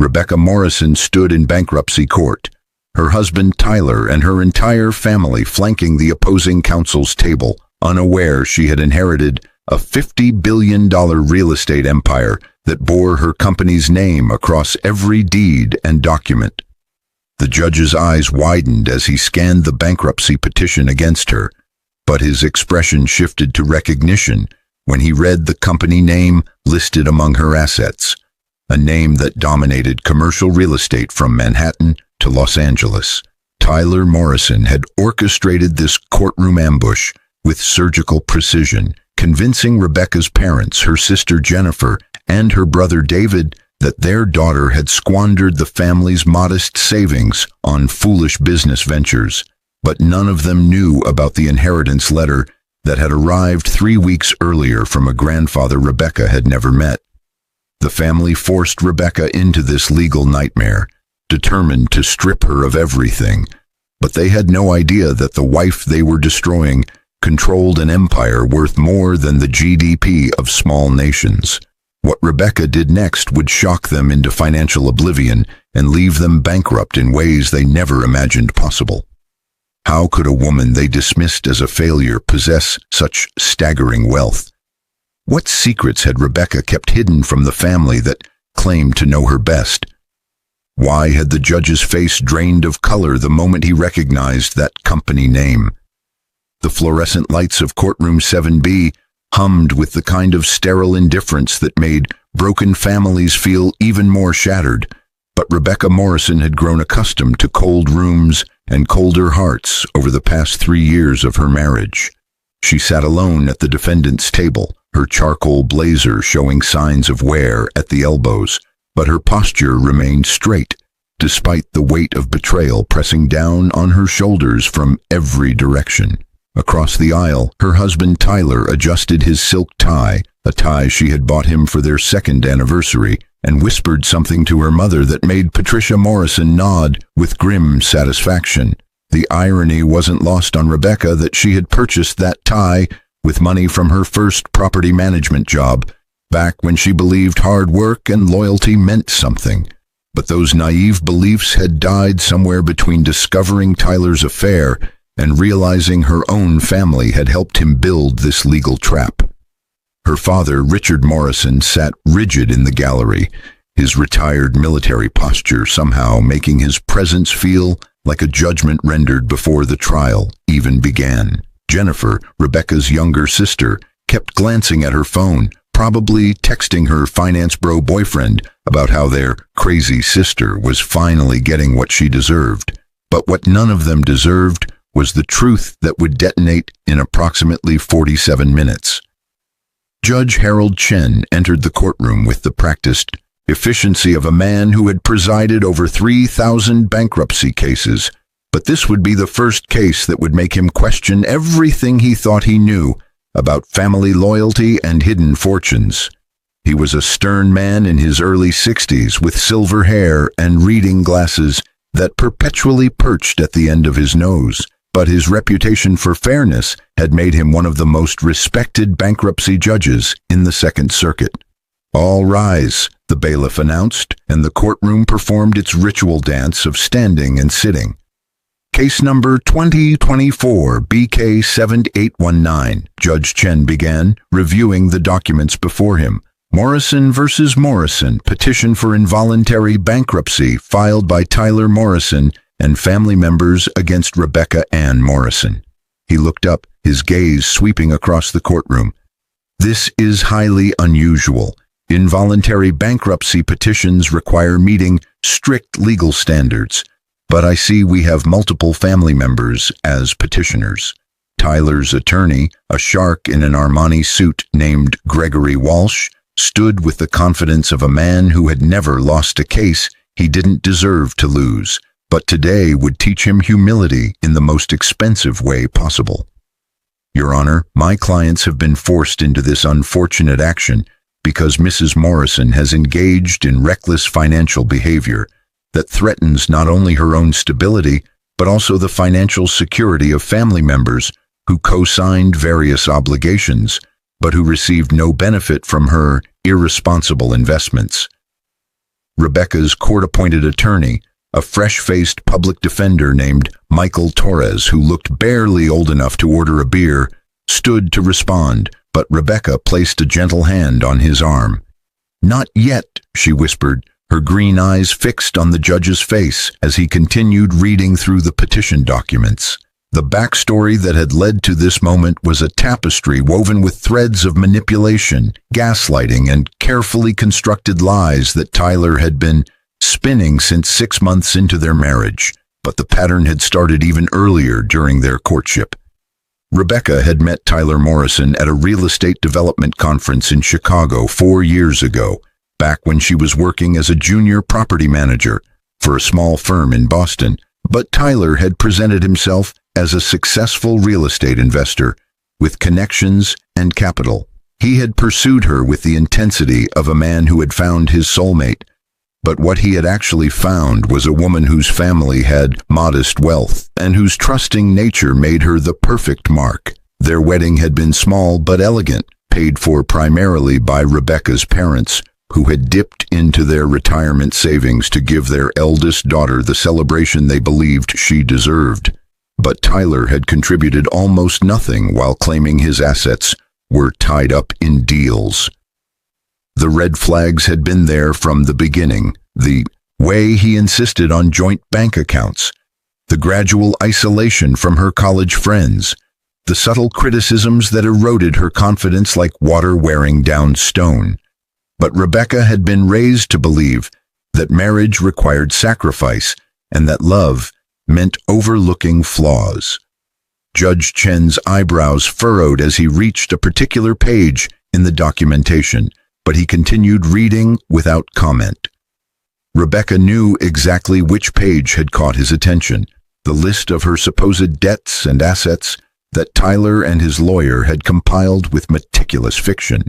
Rebecca Morrison stood in bankruptcy court, her husband Tyler and her entire family flanking the opposing counsel's table, unaware she had inherited a $50 billion real estate empire that bore her company's name across every deed and document. The judge's eyes widened as he scanned the bankruptcy petition against her, but his expression shifted to recognition when he read the company name listed among her assets, a name that dominated commercial real estate from Manhattan to Los Angeles. Tyler Morrison had orchestrated this courtroom ambush with surgical precision, convincing Rebecca's parents, her sister Jennifer, and her brother David that their daughter had squandered the family's modest savings on foolish business ventures. But none of them knew about the inheritance letter that had arrived 3 weeks earlier from a grandfather Rebecca had never met. The family forced Rebecca into this legal nightmare, determined to strip her of everything, but they had no idea that the wife they were destroying controlled an empire worth more than the GDP of small nations. What Rebecca did next would shock them into financial oblivion and leave them bankrupt in ways they never imagined possible. How could a woman they dismissed as a failure possess such staggering wealth? What secrets had Rebecca kept hidden from the family that claimed to know her best? Why had the judge's face drained of color the moment he recognized that company name? The fluorescent lights of courtroom 7B hummed with the kind of sterile indifference that made broken families feel even more shattered, but Rebecca Morrison had grown accustomed to cold rooms and colder hearts over the past 3 years of her marriage. She sat alone at the defendant's table, her charcoal blazer showing signs of wear at the elbows, but her posture remained straight, despite the weight of betrayal pressing down on her shoulders from every direction. Across the aisle, her husband Tyler adjusted his silk tie, a tie she had bought him for their 2nd anniversary, and whispered something to her mother that made Patricia Morrison nod with grim satisfaction. The irony wasn't lost on Rebecca that she had purchased that tie with money from her first property management job, back when she believed hard work and loyalty meant something. But those naive beliefs had died somewhere between discovering Tyler's affair and realizing her own family had helped him build this legal trap. Her father, Richard Morrison, sat rigid in the gallery, his retired military posture somehow making his presence feel like a judgment rendered before the trial even began. Jennifer, Rebecca's younger sister, kept glancing at her phone, probably texting her finance bro boyfriend about how their crazy sister was finally getting what she deserved. But what none of them deserved was the truth that would detonate in approximately 47 minutes. Judge Harold Chen entered the courtroom with the practiced efficiency of a man who had presided over 3,000 bankruptcy cases, but this would be the first case that would make him question everything he thought he knew about family loyalty and hidden fortunes. He was a stern man in his early 60s with silver hair and reading glasses that perpetually perched at the end of his nose, but his reputation for fairness had made him one of the most respected bankruptcy judges in the Second Circuit. "All rise," the bailiff announced, and the courtroom performed its ritual dance of standing and sitting. "Case number 2024 BK 7819, Judge Chen began, reviewing the documents before him. Morrison versus Morrison, petition for involuntary bankruptcy filed by Tyler Morrison and family members against Rebecca Ann Morrison. He looked up, his gaze sweeping across the courtroom. "This is highly unusual. Involuntary bankruptcy petitions require meeting strict legal standards, but I see we have multiple family members as petitioners." Tyler's attorney, a shark in an Armani suit named Gregory Walsh, stood with the confidence of a man who had never lost a case he didn't deserve to lose, but today would teach him humility in the most expensive way possible. "Your Honor, my clients have been forced into this unfortunate action because Mrs. Morrison has engaged in reckless financial behavior that threatens not only her own stability, but also the financial security of family members who co-signed various obligations, but who received no benefit from her irresponsible investments." Rebecca's court-appointed attorney, a fresh-faced public defender named Michael Torres, who looked barely old enough to order a beer, stood to respond, but Rebecca placed a gentle hand on his arm. "Not yet," she whispered, her green eyes fixed on the judge's face as he continued reading through the petition documents. The backstory that had led to this moment was a tapestry woven with threads of manipulation, gaslighting, and carefully constructed lies that Tyler had been spinning since 6 months into their marriage. But the pattern had started even earlier during their courtship. Rebecca had met Tyler Morrison at a real estate development conference in Chicago 4 years ago, back when she was working as a junior property manager for a small firm in Boston. But Tyler had presented himself as a successful real estate investor with connections and capital. He had pursued her with the intensity of a man who had found his soulmate. But what he had actually found was a woman whose family had modest wealth and whose trusting nature made her the perfect mark. Their wedding had been small but elegant, paid for primarily by Rebecca's parents, who had dipped into their retirement savings to give their eldest daughter the celebration they believed she deserved. But Tyler had contributed almost nothing while claiming his assets were tied up in deals. The red flags had been there from the beginning. The way he insisted on joint bank accounts, the gradual isolation from her college friends, the subtle criticisms that eroded her confidence like water wearing down stone. But Rebecca had been raised to believe that marriage required sacrifice and that love meant overlooking flaws. Judge Chen's eyebrows furrowed as he reached a particular page in the documentation, but he continued reading without comment. Rebecca knew exactly which page had caught his attention, the list of her supposed debts and assets that Tyler and his lawyer had compiled with meticulous fiction.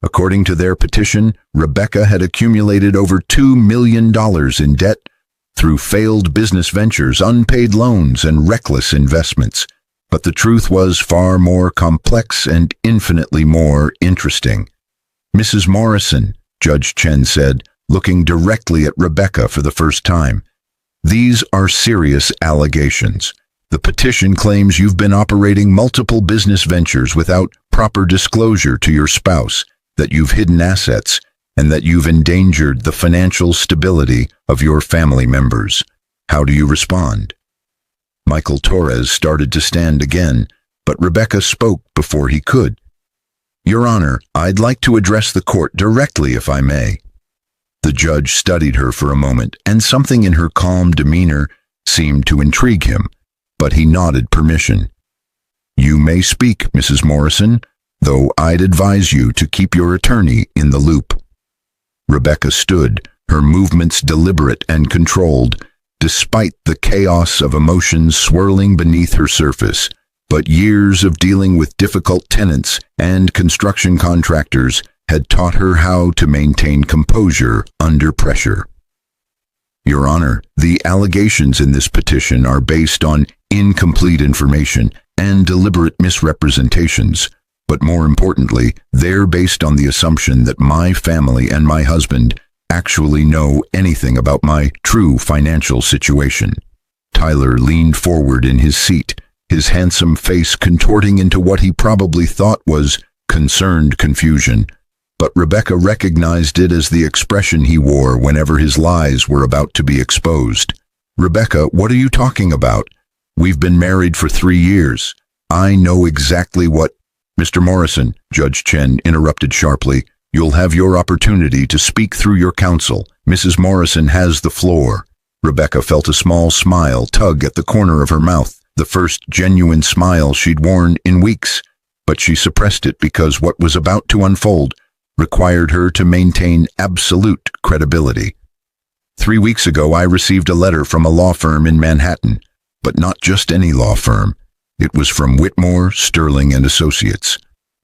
According to their petition, Rebecca had accumulated over $2 million in debt through failed business ventures, unpaid loans, and reckless investments. But the truth was far more complex and infinitely more interesting. "Mrs. Morrison," Judge Chen said, looking directly at Rebecca for the first time, "these are serious allegations. The petition claims you've been operating multiple business ventures without proper disclosure to your spouse, that you've hidden assets, and that you've endangered the financial stability of your family members. How do you respond?" Michael Torres started to stand again, but Rebecca spoke before he could. "Your Honor, I'd like to address the court directly if I may." The judge studied her for a moment, and something in her calm demeanor seemed to intrigue him, but he nodded permission. "You may speak, Mrs. Morrison, though I'd advise you to keep your attorney in the loop." Rebecca stood, her movements deliberate and controlled, despite the chaos of emotions swirling beneath her surface. But years of dealing with difficult tenants and construction contractors had taught her how to maintain composure under pressure. "Your Honor, the allegations in this petition are based on incomplete information and deliberate misrepresentations. But more importantly, they're based on the assumption that my family and my husband actually know anything about my true financial situation." Tyler leaned forward in his seat, his handsome face contorting into what he probably thought was concerned confusion. But Rebecca recognized it as the expression he wore whenever his lies were about to be exposed. "Rebecca, what are you talking about? We've been married for 3 years. I know exactly what—" "Mr. Morrison," Judge Chen interrupted sharply, "you'll have your opportunity to speak through your counsel. Mrs. Morrison has the floor." Rebecca felt a small smile tug at the corner of her mouth, the first genuine smile she'd worn in weeks, but she suppressed it because what was about to unfold required her to maintain absolute credibility. 3 weeks ago, I received a letter from a law firm in Manhattan, but not just any law firm. It was from Whitmore, Sterling and Associates,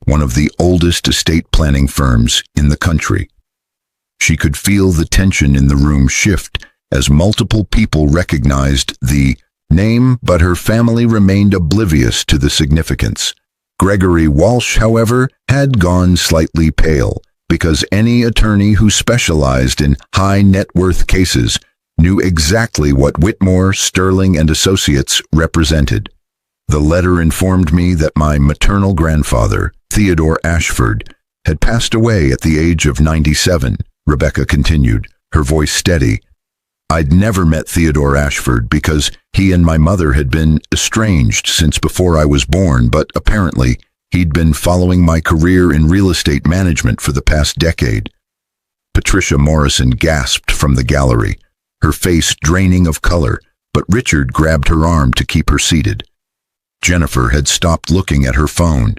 one of the oldest estate planning firms in the country. She could feel the tension in the room shift as multiple people recognized the name, but her family remained oblivious to the significance. Gregory Walsh, however, had gone slightly pale, because any attorney who specialized in high net worth cases knew exactly what Whitmore, Sterling, and Associates represented. The letter informed me that my maternal grandfather, Theodore Ashford, had passed away at the age of 97, Rebecca continued, her voice steady. I'd never met Theodore Ashford because he and my mother had been estranged since before I was born, but apparently he'd been following my career in real estate management for the past decade. Patricia Morrison gasped from the gallery, her face draining of color, but Richard grabbed her arm to keep her seated. Jennifer had stopped looking at her phone,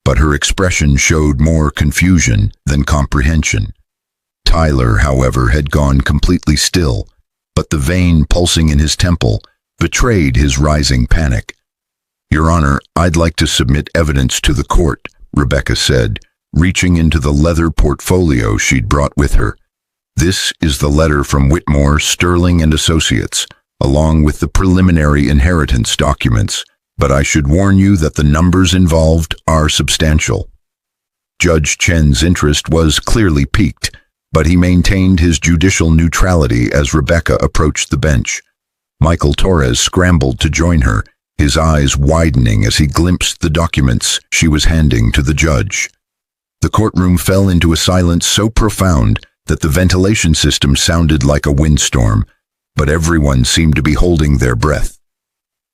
but her expression showed more confusion than comprehension. Tyler, however, had gone completely still, but the vein pulsing in his temple betrayed his rising panic. Your Honor, I'd like to submit evidence to the court, Rebecca said, reaching into the leather portfolio she'd brought with her. This is the letter from Whitmore, Sterling, and Associates, along with the preliminary inheritance documents, but I should warn you that the numbers involved are substantial. Judge Chen's interest was clearly piqued, but he maintained his judicial neutrality as Rebecca approached the bench. Michael Torres scrambled to join her, his eyes widening as he glimpsed the documents she was handing to the judge. The courtroom fell into a silence so profound that the ventilation system sounded like a windstorm, but everyone seemed to be holding their breath.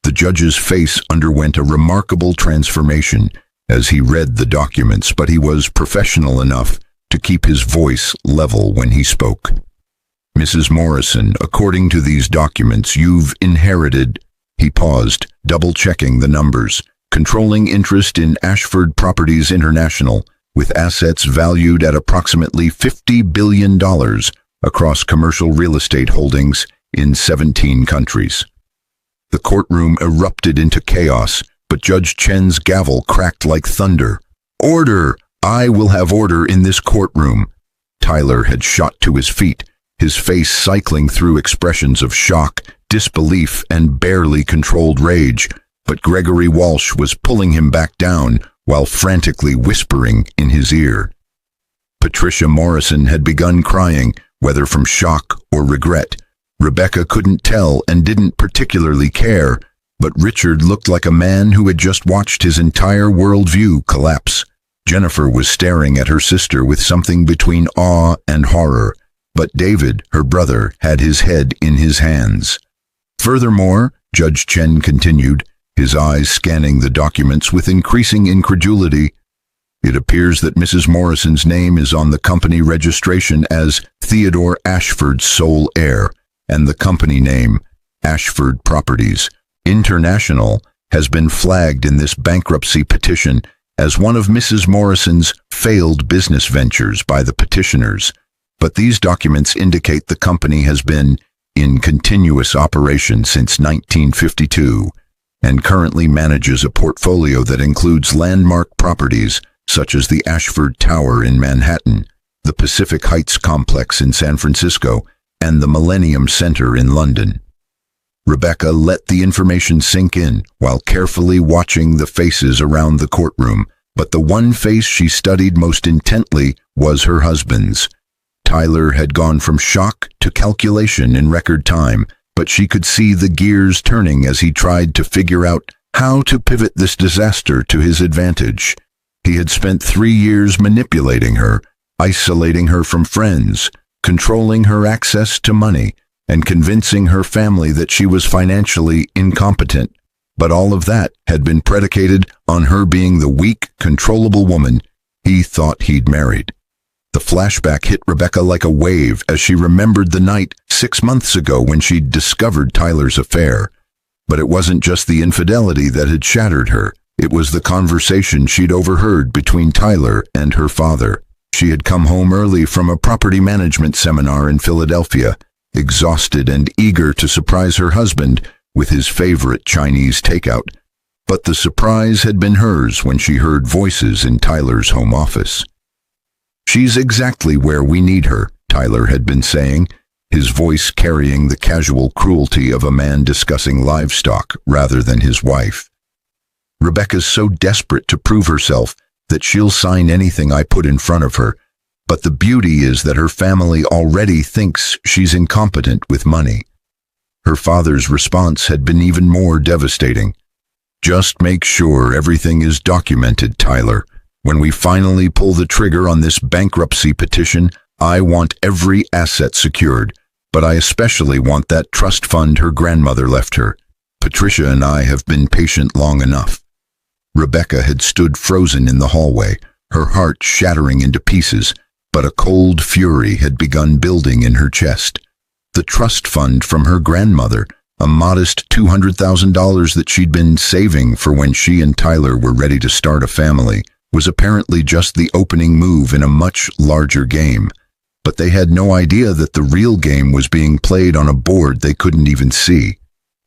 The judge's face underwent a remarkable transformation as he read the documents, but he was professional enough to keep his voice level when he spoke. Mrs. Morrison, according to these documents, you've inherited, he paused, double-checking the numbers, controlling interest in Ashford Properties International, with assets valued at approximately $50 billion across commercial real estate holdings in 17 countries. The courtroom erupted into chaos, but Judge Chen's gavel cracked like thunder. Order! I will have order in this courtroom. Tyler had shot to his feet, his face cycling through expressions of shock, disbelief, and barely controlled rage, but Gregory Walsh was pulling him back down while frantically whispering in his ear. Patricia Morrison had begun crying, whether from shock or regret. Rebecca couldn't tell and didn't particularly care, but Richard looked like a man who had just watched his entire worldview collapse. Jennifer was staring at her sister with something between awe and horror, but David, her brother, had his head in his hands. Furthermore, Judge Chen continued, his eyes scanning the documents with increasing incredulity, it appears that Mrs. Morrison's name is on the company registration as Theodore Ashford's sole heir, and the company name, Ashford Properties International, has been flagged in this bankruptcy petition as one of Mrs. Morrison's failed business ventures by the petitioners, but these documents indicate the company has been in continuous operation since 1952 and currently manages a portfolio that includes landmark properties such as the Ashford Tower in Manhattan, the Pacific Heights complex in San Francisco, and the Millennium Center in London. Rebecca let the information sink in while carefully watching the faces around the courtroom, but the one face she studied most intently was her husband's. Tyler had gone from shock to calculation in record time, but she could see the gears turning as he tried to figure out how to pivot this disaster to his advantage. He had spent 3 years manipulating her, isolating her from friends, controlling her access to money, and convincing her family that she was financially incompetent. But all of that had been predicated on her being the weak, controllable woman he thought he'd married. The flashback hit Rebecca like a wave as she remembered the night 6 months ago when she'd discovered Tyler's affair. But it wasn't just the infidelity that had shattered her. It was the conversation she'd overheard between Tyler and her father. She had come home early from a property management seminar in Philadelphia, exhausted and eager to surprise her husband with his favorite Chinese takeout. But the surprise had been hers when she heard voices in Tyler's home office. "She's exactly where we need her," Tyler had been saying, his voice carrying the casual cruelty of a man discussing livestock rather than his wife. "Rebecca's so desperate to prove herself that she'll sign anything I put in front of her. But the beauty is that her family already thinks she's incompetent with money. Her father's response had been even more devastating. Just make sure everything is documented, Tyler. When we finally pull the trigger on this bankruptcy petition, I want every asset secured, but I especially want that trust fund her grandmother left her. Patricia and I have been patient long enough. Rebecca had stood frozen in the hallway, her heart shattering into pieces, but a cold fury had begun building in her chest. The trust fund from her grandmother, a modest $200,000 that she'd been saving for when she and Tyler were ready to start a family, was apparently just the opening move in a much larger game. But they had no idea that the real game was being played on a board they couldn't even see.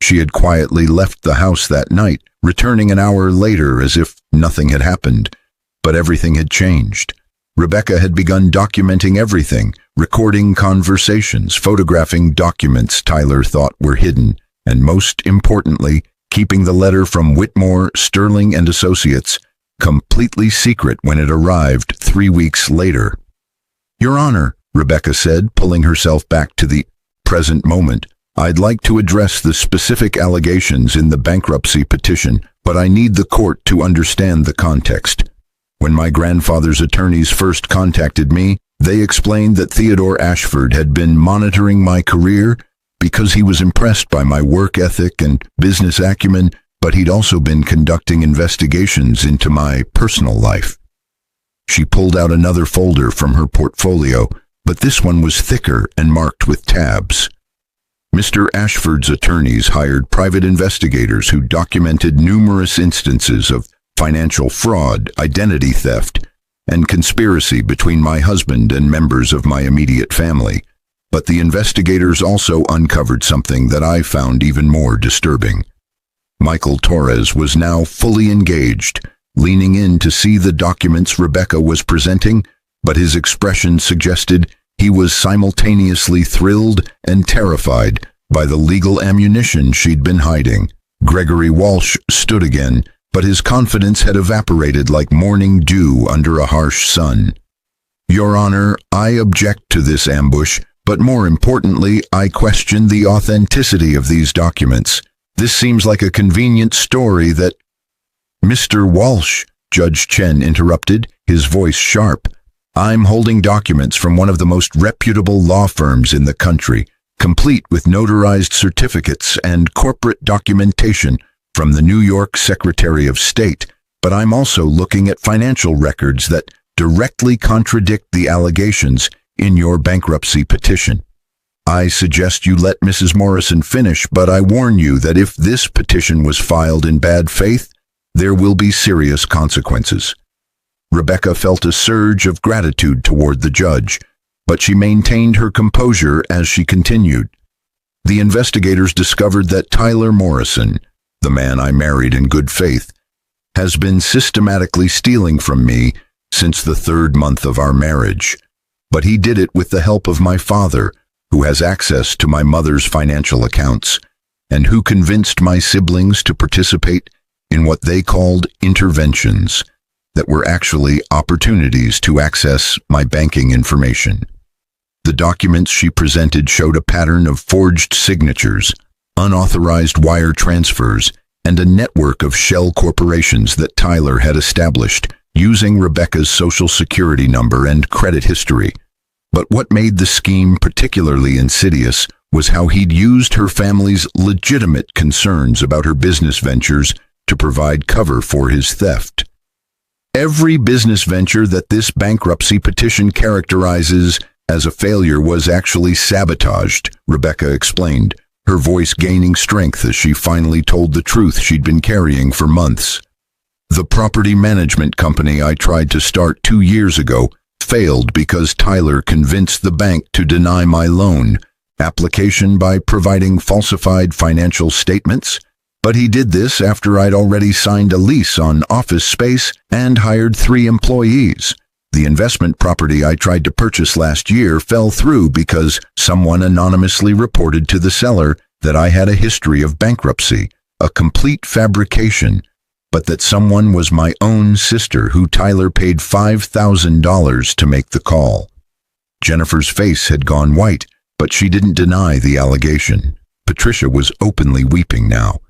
She had quietly left the house that night, returning an hour later as if nothing had happened. But everything had changed. Rebecca had begun documenting everything, recording conversations, photographing documents Tyler thought were hidden, and most importantly, keeping the letter from Whitmore, Sterling and Associates completely secret when it arrived 3 weeks later. "Your Honor," Rebecca said, pulling herself back to the present moment, "I'd like to address the specific allegations in the bankruptcy petition, but I need the court to understand the context. When my grandfather's attorneys first contacted me, they explained that Theodore Ashford had been monitoring my career because he was impressed by my work ethic and business acumen, but he'd also been conducting investigations into my personal life." She pulled out another folder from her portfolio, but this one was thicker and marked with tabs. Mr. Ashford's attorneys hired private investigators who documented numerous instances of financial fraud, identity theft, and conspiracy between my husband and members of my immediate family. But the investigators also uncovered something that I found even more disturbing. Michael Torres was now fully engaged, leaning in to see the documents Rebecca was presenting, but his expression suggested he was simultaneously thrilled and terrified by the legal ammunition she'd been hiding. Gregory Walsh stood again, but his confidence had evaporated like morning dew under a harsh sun. "Your Honor, I object to this ambush, but more importantly, I question the authenticity of these documents. This seems like a convenient story that—" "Mr. Walsh," Judge Chen interrupted, his voice sharp, "I'm holding documents from one of the most reputable law firms in the country, complete with notarized certificates and corporate documentation from the New York Secretary of State, but I'm also looking at financial records that directly contradict the allegations in your bankruptcy petition. I suggest you let Mrs. Morrison finish, but I warn you that if this petition was filed in bad faith, there will be serious consequences." Rebecca felt a surge of gratitude toward the judge, but she maintained her composure as she continued. "The investigators discovered that Tyler Morrison, the man I married in good faith, has been systematically stealing from me since the 3rd month of our marriage. But he did it with the help of my father, who has access to my mother's financial accounts, and who convinced my siblings to participate in what they called interventions that were actually opportunities to access my banking information." The documents she presented showed a pattern of forged signatures, unauthorized wire transfers, and a network of shell corporations that Tyler had established using Rebecca's social security number and credit history. But what made the scheme particularly insidious was how he'd used her family's legitimate concerns about her business ventures to provide cover for his theft. "Every business venture that this bankruptcy petition characterizes as a failure was actually sabotaged," Rebecca explained, her voice gaining strength as she finally told the truth she'd been carrying for months. "The property management company I tried to start 2 years ago failed because Tyler convinced the bank to deny my loan application by providing falsified financial statements, but he did this after I'd already signed a lease on office space and hired 3 employees. The investment property I tried to purchase last year fell through because someone anonymously reported to the seller that I had a history of bankruptcy, a complete fabrication. but that someone was my own sister who Tyler paid $5,000 to make the call. Jennifer's face had gone white, but she didn't deny the allegation. Patricia was openly weeping now.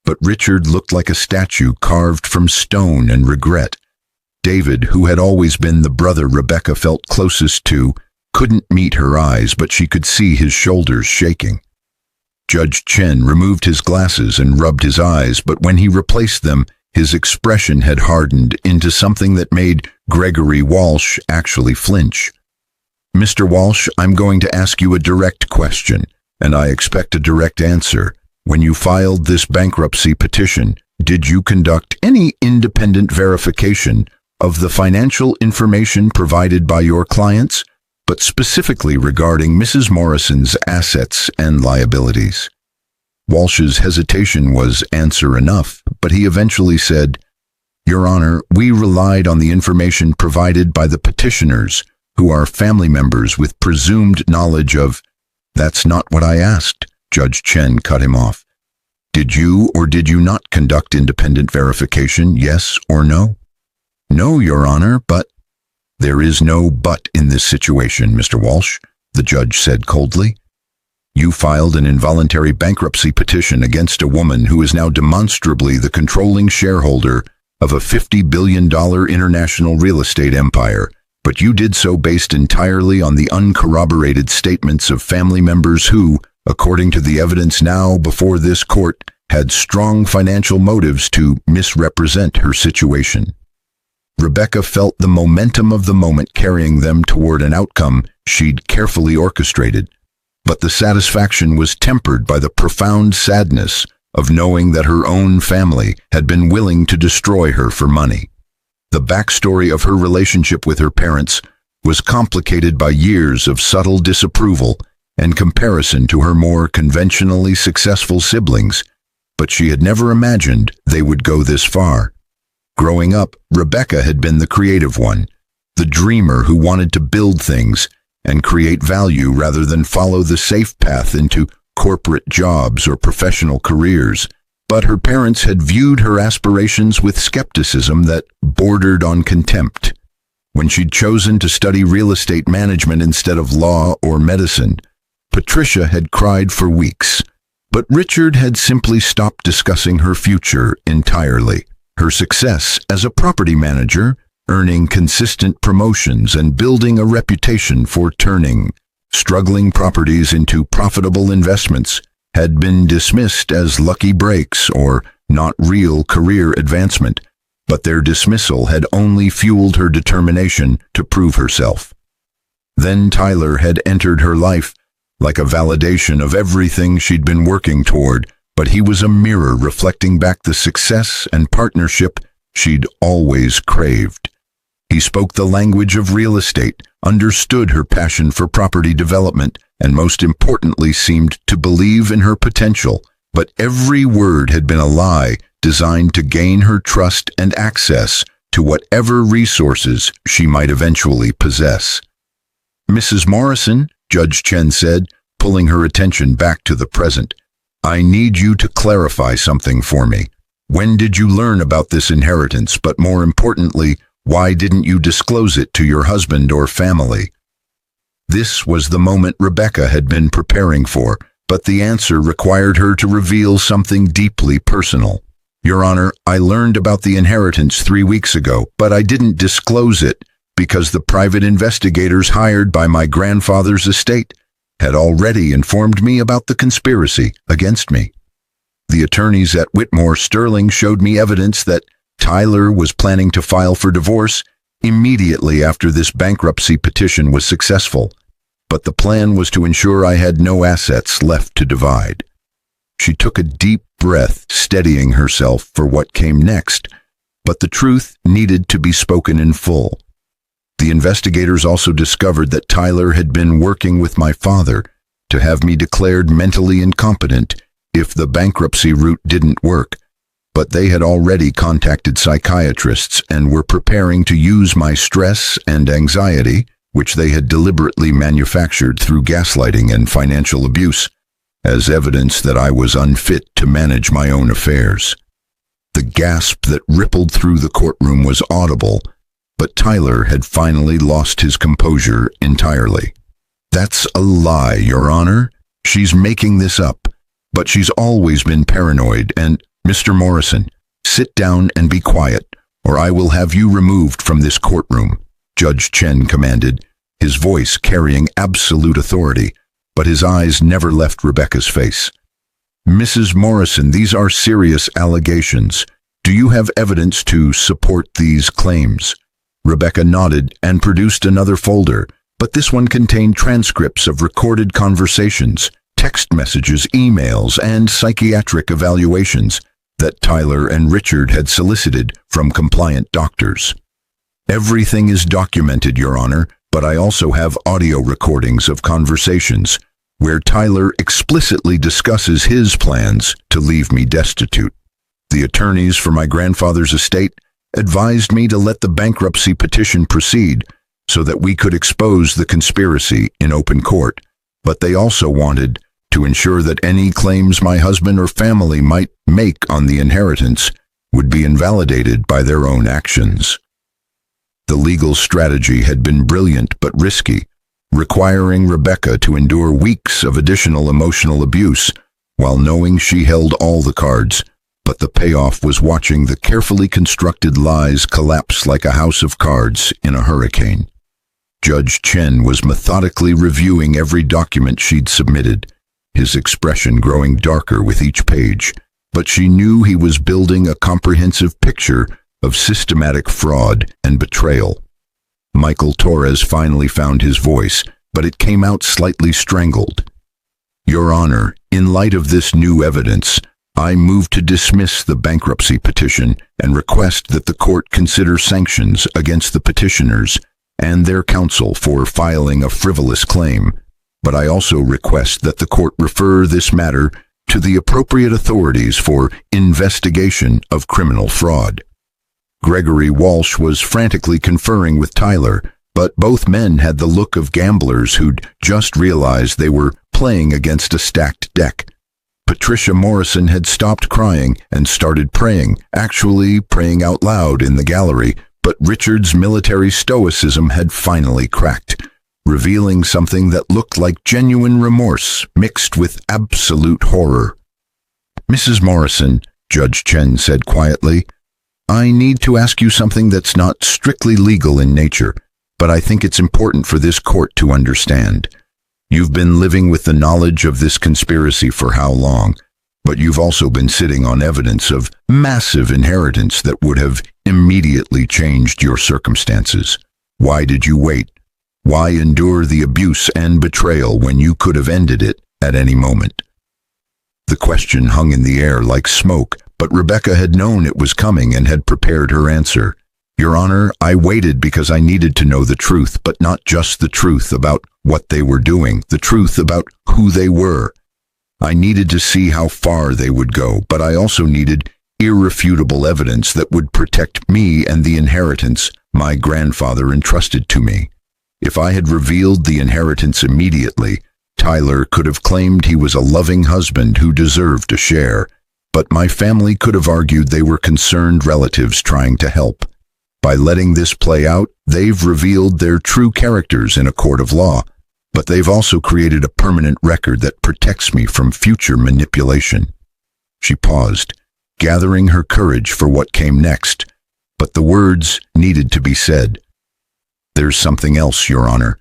But Richard looked like a statue carved from stone and regret. David, who had always been the brother Rebecca felt closest to, couldn't meet her eyes, but she could see his shoulders shaking. Judge Chen removed his glasses and rubbed his eyes, but when he replaced them, his expression had hardened into something that made Gregory Walsh actually flinch. "Mr. Walsh, I'm going to ask you a direct question, and I expect a direct answer. When you filed this bankruptcy petition, did you conduct any independent verification of the financial information provided by your clients, but specifically regarding Mrs. Morrison's assets and liabilities?" Walsh's hesitation was answer enough, but he eventually said, "Your Honor, we relied on the information provided by the petitioners, who are family members with presumed knowledge of—" "That's not what I asked," Judge Chen cut him off. "Did you or did you not conduct independent verification, yes or no?" "No, Your Honor, but—" "There is no but in this situation, Mr. Walsh," the judge said coldly. "You filed an involuntary bankruptcy petition against a woman who is now demonstrably the controlling shareholder of a $50 billion international real estate empire, but you did so based entirely on the uncorroborated statements of family members who, according to the evidence now before this court, had strong financial motives to misrepresent her situation." Rebecca felt the momentum of the moment carrying them toward an outcome she'd carefully orchestrated, but the satisfaction was tempered by the profound sadness of knowing that her own family had been willing to destroy her for money. The backstory of her relationship with her parents was complicated by years of subtle disapproval and comparison to her more conventionally successful siblings, but she had never imagined they would go this far. Growing up, Rebecca had been the creative one, the dreamer who wanted to build things and create value rather than follow the safe path into corporate jobs or professional careers. But her parents had viewed her aspirations with skepticism that bordered on contempt. When she'd chosen to study real estate management instead of law or medicine, Patricia had cried for weeks. But Richard had simply stopped discussing her future entirely. Her success as a property manager, earning consistent promotions and building a reputation for turning struggling properties into profitable investments, had been dismissed as lucky breaks or not real career advancement, but their dismissal had only fueled her determination to prove herself. Then Tyler had entered her life, like a validation of everything she'd been working toward, but he was a mirror reflecting back the success and partnership she'd always craved. He spoke the language of real estate, understood her passion for property development, and most importantly seemed to believe in her potential, but every word had been a lie designed to gain her trust and access to whatever resources she might eventually possess. "Mrs. Morrison," Judge Chen said, pulling her attention back to the present, "I need you to clarify something for me. When did you learn about this inheritance, but more importantly, why didn't you disclose it to your husband or family?" This was the moment Rebecca had been preparing for, but the answer required her to reveal something deeply personal. "Your Honor, I learned about the inheritance 3 weeks ago, but I didn't disclose it because the private investigators hired by my grandfather's estate had already informed me about the conspiracy against me. The attorneys at Whitmore Sterling showed me evidence that Tyler was planning to file for divorce immediately after this bankruptcy petition was successful, but the plan was to ensure I had no assets left to divide." She took a deep breath, steadying herself for what came next, but the truth needed to be spoken in full. The investigators also discovered that Tyler had been working with my father to have me declared mentally incompetent if the bankruptcy route didn't work, but they had already contacted psychiatrists and were preparing to use my stress and anxiety, which they had deliberately manufactured through gaslighting and financial abuse, as evidence that I was unfit to manage my own affairs. The gasp that rippled through the courtroom was audible, but Tyler had finally lost his composure entirely. "That's a lie, Your Honor. She's making this up, but she's always been paranoid and, Mr. Morrison, sit down and be quiet, or I will have you removed from this courtroom," Judge Chen commanded, his voice carrying absolute authority, but his eyes never left Rebecca's face. "Mrs. Morrison, these are serious allegations. Do you have evidence to support these claims?" Rebecca nodded and produced another folder, but this one contained transcripts of recorded conversations, text messages, emails, and psychiatric evaluations that Tyler and Richard had solicited from compliant doctors. "Everything is documented, Your Honor, but I also have audio recordings of conversations where Tyler explicitly discusses his plans to leave me destitute. The attorneys for my grandfather's estate advised me to let the bankruptcy petition proceed so that we could expose the conspiracy in open court, but they also wanted to ensure that any claims my husband or family might make on the inheritance would be invalidated by their own actions. The legal strategy had been brilliant but risky, requiring Rebecca to endure weeks of additional emotional abuse while knowing she held all the cards, but the payoff was watching the carefully constructed lies collapse like a house of cards in a hurricane. Judge Chen was methodically reviewing every document she'd submitted, his expression growing darker with each page, but she knew he was building a comprehensive picture of systematic fraud and betrayal. Michael Torres finally found his voice, but it came out slightly strangled. "Your Honor, in light of this new evidence, I move to dismiss the bankruptcy petition and request that the court consider sanctions against the petitioners and their counsel for filing a frivolous claim, but I also request that the court refer this matter to the appropriate authorities for investigation of criminal fraud." Gregory Walsh was frantically conferring with Tyler, but both men had the look of gamblers who'd just realized they were playing against a stacked deck. Patricia Morrison had stopped crying and started praying, actually praying out loud in the gallery, but Richard's military stoicism had finally cracked, revealing something that looked like genuine remorse mixed with absolute horror. "Mrs. Morrison," Judge Chen said quietly, "I need to ask you something that's not strictly legal in nature, but I think it's important for this court to understand. You've been living with the knowledge of this conspiracy for how long? But you've also been sitting on evidence of massive inheritance that would have immediately changed your circumstances. Why did you wait? Why endure the abuse and betrayal when you could have ended it at any moment?" The question hung in the air like smoke, but Rebecca had known it was coming and had prepared her answer. "Your Honor, I waited because I needed to know the truth, but not just the truth about what they were doing, the truth about who they were. I needed to see how far they would go, but I also needed irrefutable evidence that would protect me and the inheritance my grandfather entrusted to me. If I had revealed the inheritance immediately, Tyler could have claimed he was a loving husband who deserved a share, but my family could have argued they were concerned relatives trying to help. By letting this play out, they've revealed their true characters in a court of law, but they've also created a permanent record that protects me from future manipulation." She paused, gathering her courage for what came next, but the words needed to be said. "There's something else, Your Honor.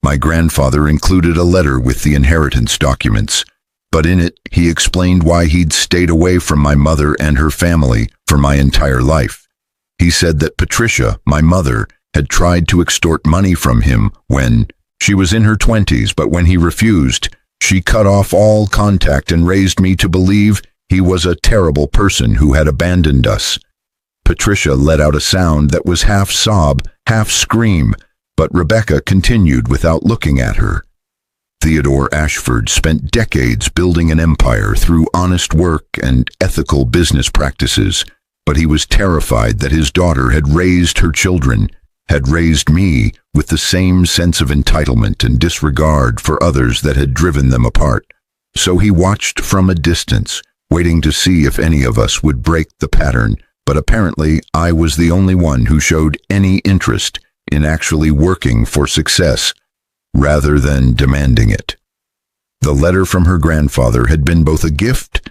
My grandfather included a letter with the inheritance documents, but in it he explained why he'd stayed away from my mother and her family for my entire life. He said that Patricia, my mother, had tried to extort money from him when she was in her 20s, but when he refused, she cut off all contact and raised me to believe he was a terrible person who had abandoned us." Patricia let out a sound that was half sob, half scream, but Rebecca continued without looking at her. "Theodore Ashford spent decades building an empire through honest work and ethical business practices, but he was terrified that his daughter had raised her children, had raised me with the same sense of entitlement and disregard for others that had driven them apart. So he watched from a distance, waiting to see if any of us would break the pattern, but apparently I was the only one who showed any interest in actually working for success, rather than demanding it. The letter from her grandfather had been both a gift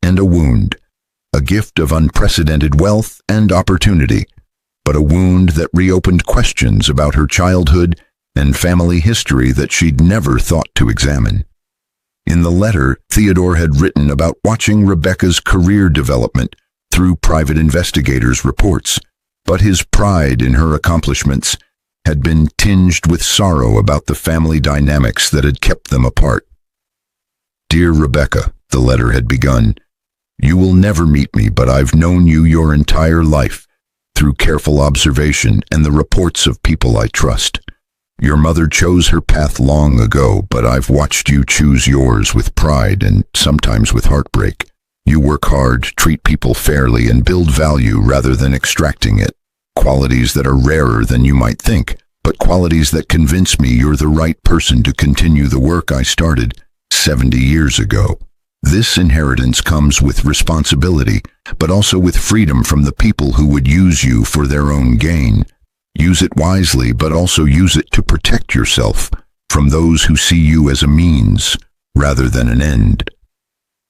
and a wound, a gift of unprecedented wealth and opportunity, but a wound that reopened questions about her childhood and family history that she'd never thought to examine. In the letter, Theodore had written about watching Rebecca's career development through private investigators' reports, but his pride in her accomplishments had been tinged with sorrow about the family dynamics that had kept them apart. "Dear Rebecca," the letter had begun, "you will never meet me, but I've known you your entire life, through careful observation and the reports of people I trust. Your mother chose her path long ago, but I've watched you choose yours with pride and sometimes with heartbreak. You work hard, treat people fairly, and build value rather than extracting it. Qualities that are rarer than you might think, but qualities that convince me you're the right person to continue the work I started 70 years ago. This inheritance comes with responsibility, but also with freedom from the people who would use you for their own gain. Use it wisely, but also use it to protect yourself from those who see you as a means rather than an end.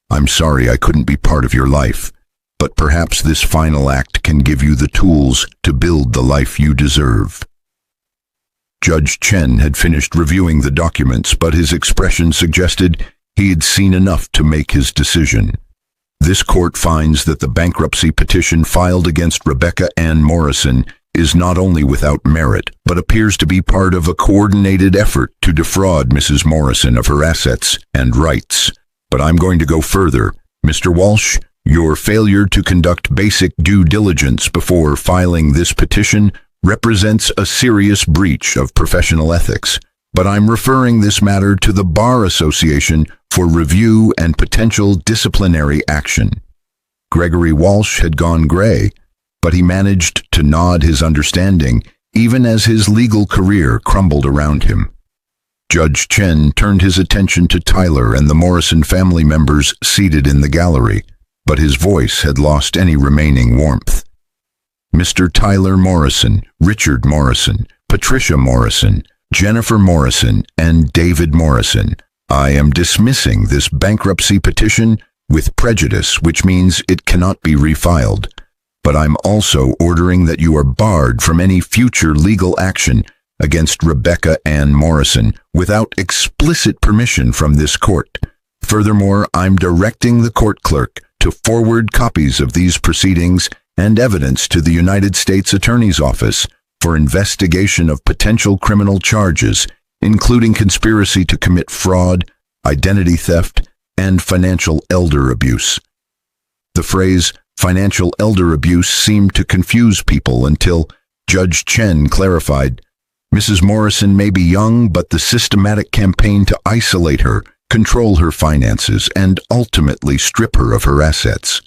I'm sorry I couldn't be part of your life, but perhaps this final act can give you the tools to build the life you deserve." Judge Chen had finished reviewing the documents, but his expression suggested he had seen enough to make his decision. This court finds that the bankruptcy petition filed against Rebecca Ann Morrison is not only without merit, but appears to be part of a coordinated effort to defraud Mrs. Morrison of her assets and rights. But I'm going to go further. Mr. Walsh, your failure to conduct basic due diligence before filing this petition represents a serious breach of professional ethics. But I'm referring this matter to the Bar Association for review and potential disciplinary action. Gregory Walsh had gone gray, but he managed to nod his understanding even as his legal career crumbled around him. Judge Chen turned his attention to Tyler and the Morrison family members seated in the gallery, but his voice had lost any remaining warmth. "Mr. Tyler Morrison, Richard Morrison, Patricia Morrison, Jennifer Morrison, and David Morrison, I am dismissing this bankruptcy petition with prejudice, which means it cannot be refiled. But I'm also ordering that you are barred from any future legal action against Rebecca Ann Morrison without explicit permission from this court. Furthermore, I'm directing the court clerk to forward copies of these proceedings and evidence to the United States Attorney's Office for investigation of potential criminal charges, including conspiracy to commit fraud, identity theft, and financial elder abuse." The phrase financial elder abuse seemed to confuse people until Judge Chen clarified, "Mrs. Morrison may be young, but the systematic campaign to isolate her, control her finances, and ultimately strip her of her assets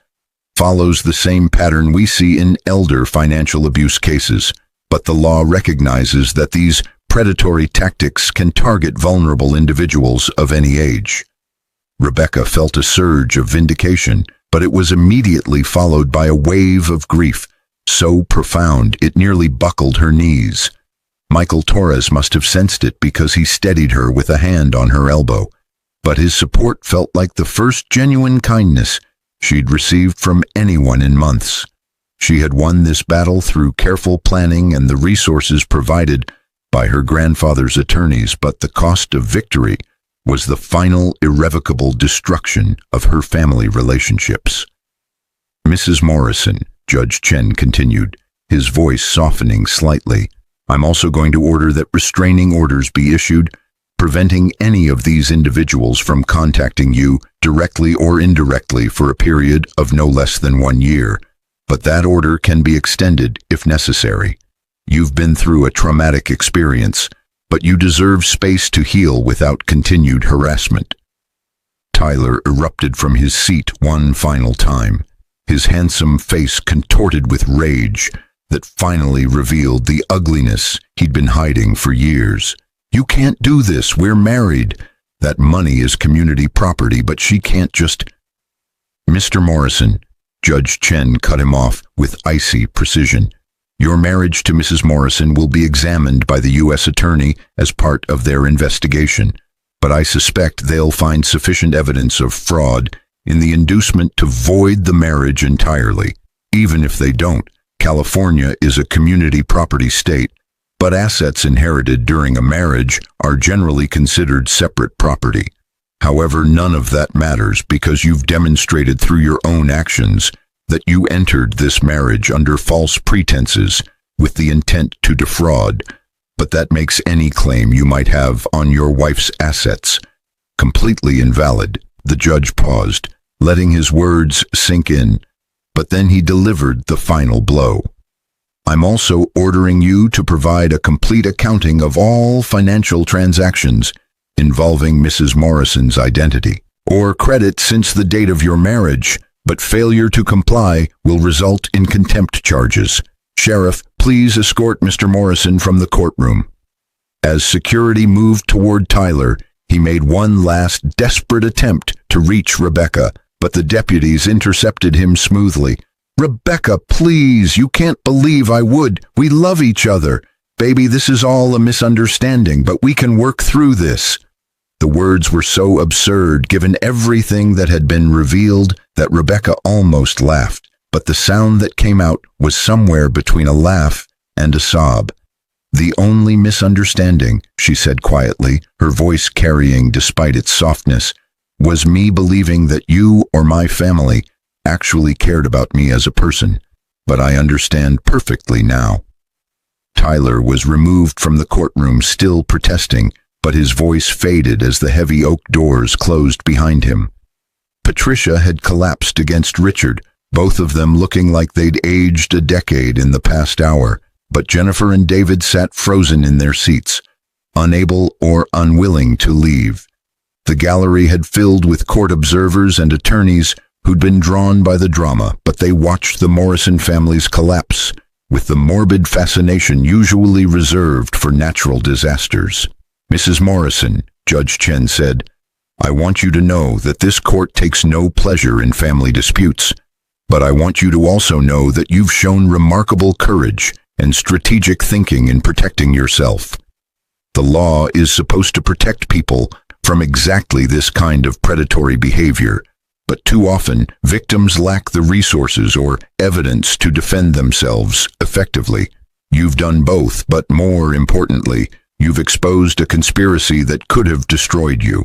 follows the same pattern we see in elder financial abuse cases, but the law recognizes that these predatory tactics can target vulnerable individuals of any age." Rebecca felt a surge of vindication, but it was immediately followed by a wave of grief, so profound it nearly buckled her knees. Michael Torres must have sensed it because he steadied her with a hand on her elbow, but his support felt like the first genuine kindness she'd received from anyone in months. She had won this battle through careful planning and the resources provided by her grandfather's attorneys, but the cost of victory was the final irrevocable destruction of her family relationships. "Mrs. Morrison," Judge Chen continued, his voice softening slightly, "I'm also going to order that restraining orders be issued, preventing any of these individuals from contacting you directly or indirectly for a period of no less than 1 year, but that order can be extended if necessary. You've been through a traumatic experience, but you deserve space to heal without continued harassment." Tyler erupted from his seat one final time, his handsome face contorted with rage that finally revealed the ugliness he'd been hiding for years. "You can't do this, we're married. That money is community property, but she can't just—" Mr. Morrison, Judge Chen cut him off with icy precision. Your marriage to Mrs. Morrison will be examined by the U.S. Attorney as part of their investigation, but I suspect they'll find sufficient evidence of fraud in the inducement to void the marriage entirely. Even if they don't, California is a community property state, but assets inherited during a marriage are generally considered separate property. However, none of that matters because you've demonstrated through your own actions that you entered this marriage under false pretenses with the intent to defraud, but that makes any claim you might have on your wife's assets completely invalid. The judge paused, letting his words sink in, but then he delivered the final blow. I'm also ordering you to provide a complete accounting of all financial transactions involving Mrs. Morrison's identity or credit since the date of your marriage, but failure to comply will result in contempt charges. Sheriff, please escort Mr. Morrison from the courtroom. As security moved toward Tyler, he made one last desperate attempt to reach Rebecca, but the deputies intercepted him smoothly. Rebecca, please, you can't believe I would. We love each other. Baby, this is all a misunderstanding, but we can work through this. The words were so absurd, given everything that had been revealed, that Rebecca almost laughed, but the sound that came out was somewhere between a laugh and a sob. The only misunderstanding, she said quietly, her voice carrying despite its softness, was me believing that you or my family actually cared about me as a person, but I understand perfectly now. Tyler was removed from the courtroom, still protesting, but his voice faded as the heavy oak doors closed behind him. Patricia had collapsed against Richard, both of them looking like they'd aged a decade in the past hour, but Jennifer and David sat frozen in their seats, unable or unwilling to leave. The gallery had filled with court observers and attorneys who'd been drawn by the drama, but they watched the Morrison family's collapse with the morbid fascination usually reserved for natural disasters. Mrs. Morrison, Judge Chen said, I want you to know that this court takes no pleasure in family disputes, but I want you to also know that you've shown remarkable courage and strategic thinking in protecting yourself. The law is supposed to protect people from exactly this kind of predatory behavior, but too often victims lack the resources or evidence to defend themselves effectively. You've done both, but more importantly, you've exposed a conspiracy that could have destroyed you.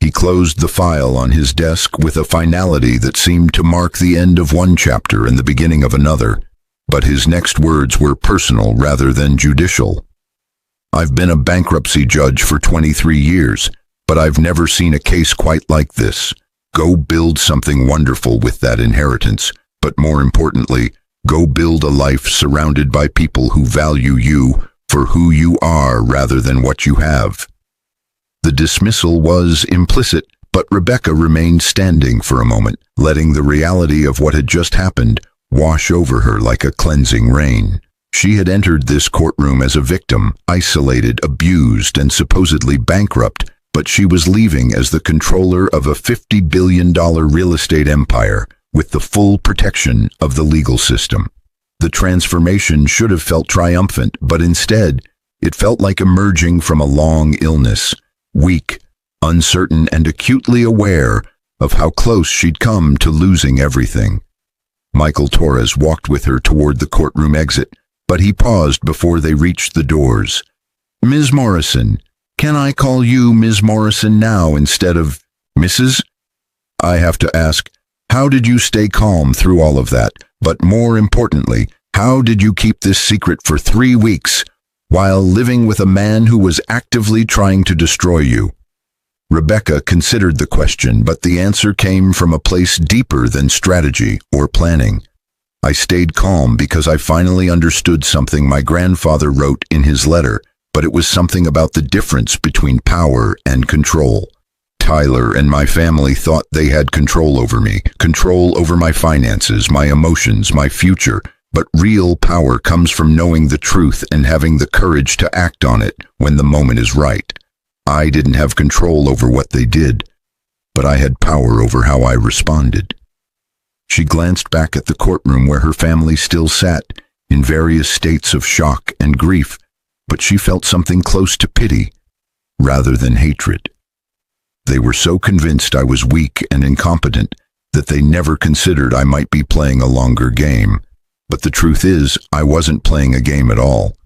He closed the file on his desk with a finality that seemed to mark the end of one chapter and the beginning of another, but his next words were personal rather than judicial. I've been a bankruptcy judge for 23 years, but I've never seen a case quite like this. Go build something wonderful with that inheritance, but more importantly, go build a life surrounded by people who value you for who you are rather than what you have. The dismissal was implicit, but Rebecca remained standing for a moment, letting the reality of what had just happened wash over her like a cleansing rain. She had entered this courtroom as a victim, isolated, abused, and supposedly bankrupt, but she was leaving as the controller of a $50 billion real estate empire with the full protection of the legal system. The transformation should have felt triumphant, but instead, it felt like emerging from a long illness, weak, uncertain, and acutely aware of how close she'd come to losing everything. Michael Torres walked with her toward the courtroom exit, but he paused before they reached the doors. Ms. Morrison, can I call you Ms. Morrison now instead of Mrs.? I have to ask, how did you stay calm through all of that? But more importantly, how did you keep this secret for 3 weeks while living with a man who was actively trying to destroy you? Rebecca considered the question, but the answer came from a place deeper than strategy or planning. I stayed calm because I finally understood something my grandfather wrote in his letter, but it was something about the difference between power and control. Tyler and my family thought they had control over me, control over my finances, my emotions, my future, but real power comes from knowing the truth and having the courage to act on it when the moment is right. I didn't have control over what they did, but I had power over how I responded. She glanced back at the courtroom where her family still sat, in various states of shock and grief, but she felt something close to pity, rather than hatred. They were so convinced I was weak and incompetent that they never considered I might be playing a longer game. But the truth is, I wasn't playing a game at all.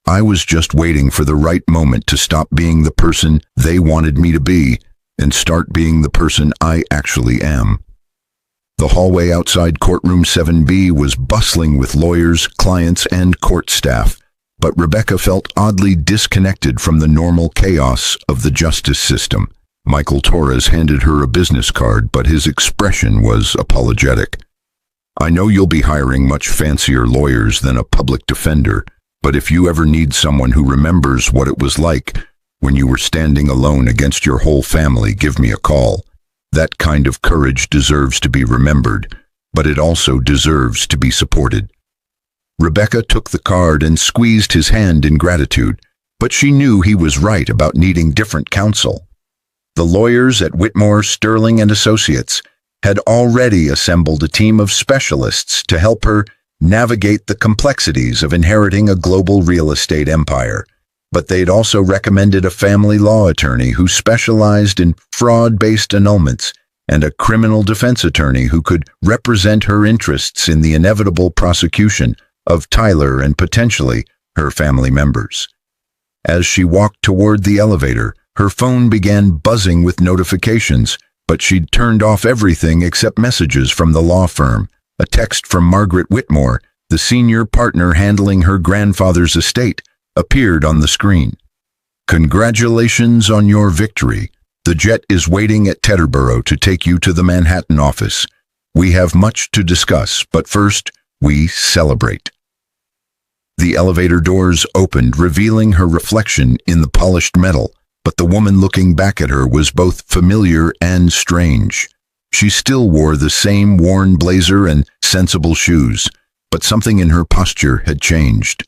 I was just waiting for the right moment to stop being the person they wanted me to be and start being the person I actually am. The hallway outside courtroom 7B was bustling with lawyers, clients, and court staff, but Rebecca felt oddly disconnected from the normal chaos of the justice system. Michael Torres handed her a business card, but his expression was apologetic. "I know you'll be hiring much fancier lawyers than a public defender, but if you ever need someone who remembers what it was like when you were standing alone against your whole family, give me a call. That kind of courage deserves to be remembered, but it also deserves to be supported." Rebecca took the card and squeezed his hand in gratitude, but she knew he was right about needing different counsel. The lawyers at Whitmore, Sterling and Associates had already assembled a team of specialists to help her navigate the complexities of inheriting a global real estate empire. But they'd also recommended a family law attorney who specialized in fraud-based annulments and a criminal defense attorney who could represent her interests in the inevitable prosecution of Tyler and potentially her family members. As she walked toward the elevator, her phone began buzzing with notifications, but she'd turned off everything except messages from the law firm. A text from Margaret Whitmore, the senior partner handling her grandfather's estate, appeared on the screen. "Congratulations on your victory. The jet is waiting at Teterboro to take you to the Manhattan office. We have much to discuss, but first, we celebrate." The elevator doors opened, revealing her reflection in the polished metal, but the woman looking back at her was both familiar and strange. She still wore the same worn blazer and sensible shoes, but something in her posture had changed.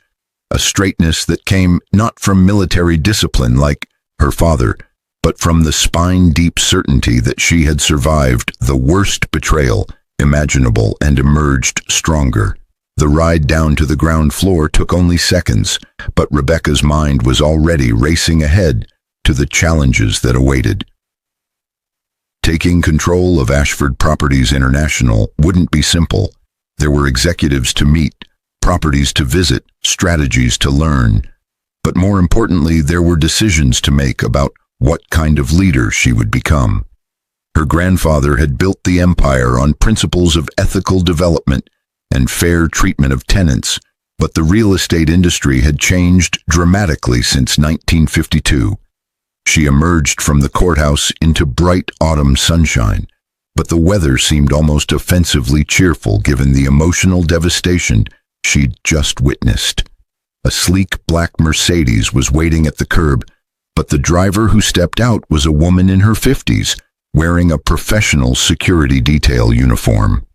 A straightness that came not from military discipline like her father, but from the spine-deep certainty that she had survived the worst betrayal imaginable and emerged stronger. The ride down to the ground floor took only seconds, but Rebecca's mind was already racing ahead to the challenges that awaited. Taking control of Ashford Properties International wouldn't be simple. There were executives to meet, properties to visit, strategies to learn. But more importantly, there were decisions to make about what kind of leader she would become. Her grandfather had built the empire on principles of ethical development and fair treatment of tenants, but the real estate industry had changed dramatically since 1952. She emerged from the courthouse into bright autumn sunshine, but the weather seemed almost offensively cheerful given the emotional devastation she'd just witnessed. A sleek black Mercedes was waiting at the curb, but the driver who stepped out was a woman in her 50s, wearing a professional security detail uniform.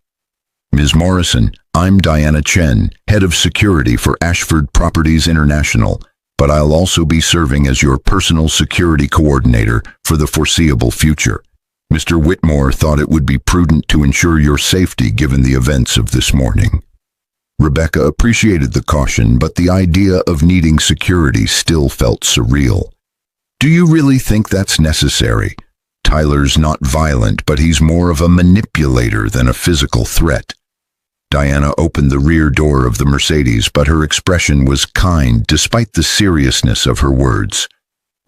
"Ms. Morrison, I'm Diana Chen, head of security for Ashford Properties International, but I'll also be serving as your personal security coordinator for the foreseeable future. Mr. Whitmore thought it would be prudent to ensure your safety given the events of this morning." Rebecca appreciated the caution, but the idea of needing security still felt surreal. "Do you really think that's necessary? Tyler's not violent, but he's more of a manipulator than a physical threat." Diana opened the rear door of the Mercedes, but her expression was kind despite the seriousness of her words.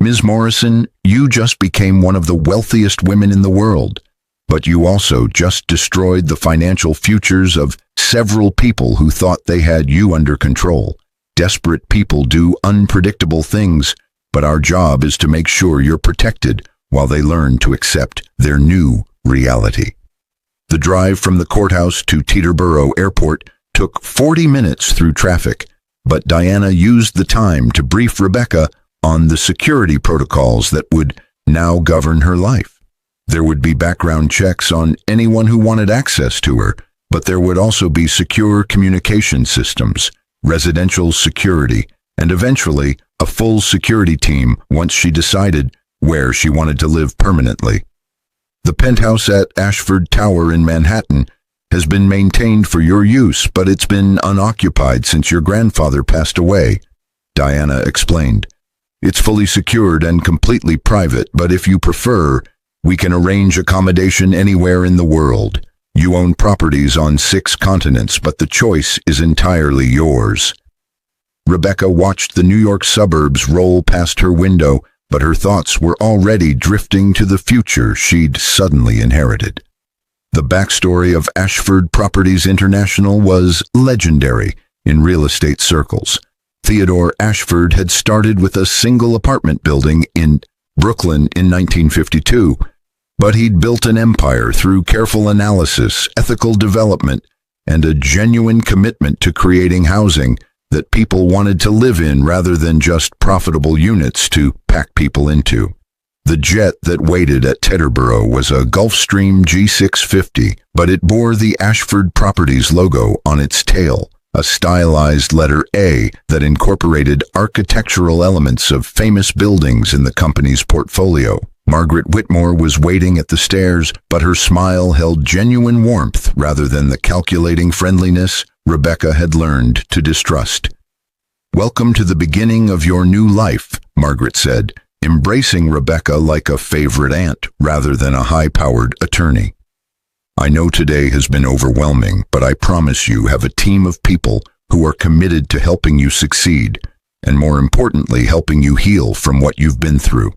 "Ms. Morrison, you just became one of the wealthiest women in the world, but you also just destroyed the financial futures of several people who thought they had you under control. Desperate people do unpredictable things, but our job is to make sure you're protected while they learn to accept their new reality." The drive from the courthouse to Teterboro Airport took 40 minutes through traffic, but Diana used the time to brief Rebecca on the security protocols that would now govern her life. There would be background checks on anyone who wanted access to her, but there would also be secure communication systems, residential security, and eventually a full security team once she decided where she wanted to live permanently. The penthouse at Ashford Tower in Manhattan has been maintained for your use, but it's been unoccupied since your grandfather passed away," Diana explained. "It's fully secured and completely private, but if you prefer, we can arrange accommodation anywhere in the world. You own properties on 6 continents, but the choice is entirely yours." Rebecca watched the New York suburbs roll past her window, but her thoughts were already drifting to the future she'd suddenly inherited. The backstory of Ashford Properties International was legendary in real estate circles. Theodore Ashford had started with a single apartment building in Brooklyn in 1952, but he'd built an empire through careful analysis, ethical development, and a genuine commitment to creating housing that people wanted to live in rather than just profitable units to pack people into. The jet that waited at Teterboro was a Gulfstream G650, but it bore the Ashford Properties logo on its tail, a stylized letter A that incorporated architectural elements of famous buildings in the company's portfolio. Margaret Whitmore was waiting at the stairs, but her smile held genuine warmth rather than the calculating friendliness Rebecca had learned to distrust. "Welcome to the beginning of your new life," Margaret said, embracing Rebecca like a favorite aunt rather than a high-powered attorney. "I know today has been overwhelming, but I promise you have a team of people who are committed to helping you succeed, and more importantly, helping you heal from what you've been through."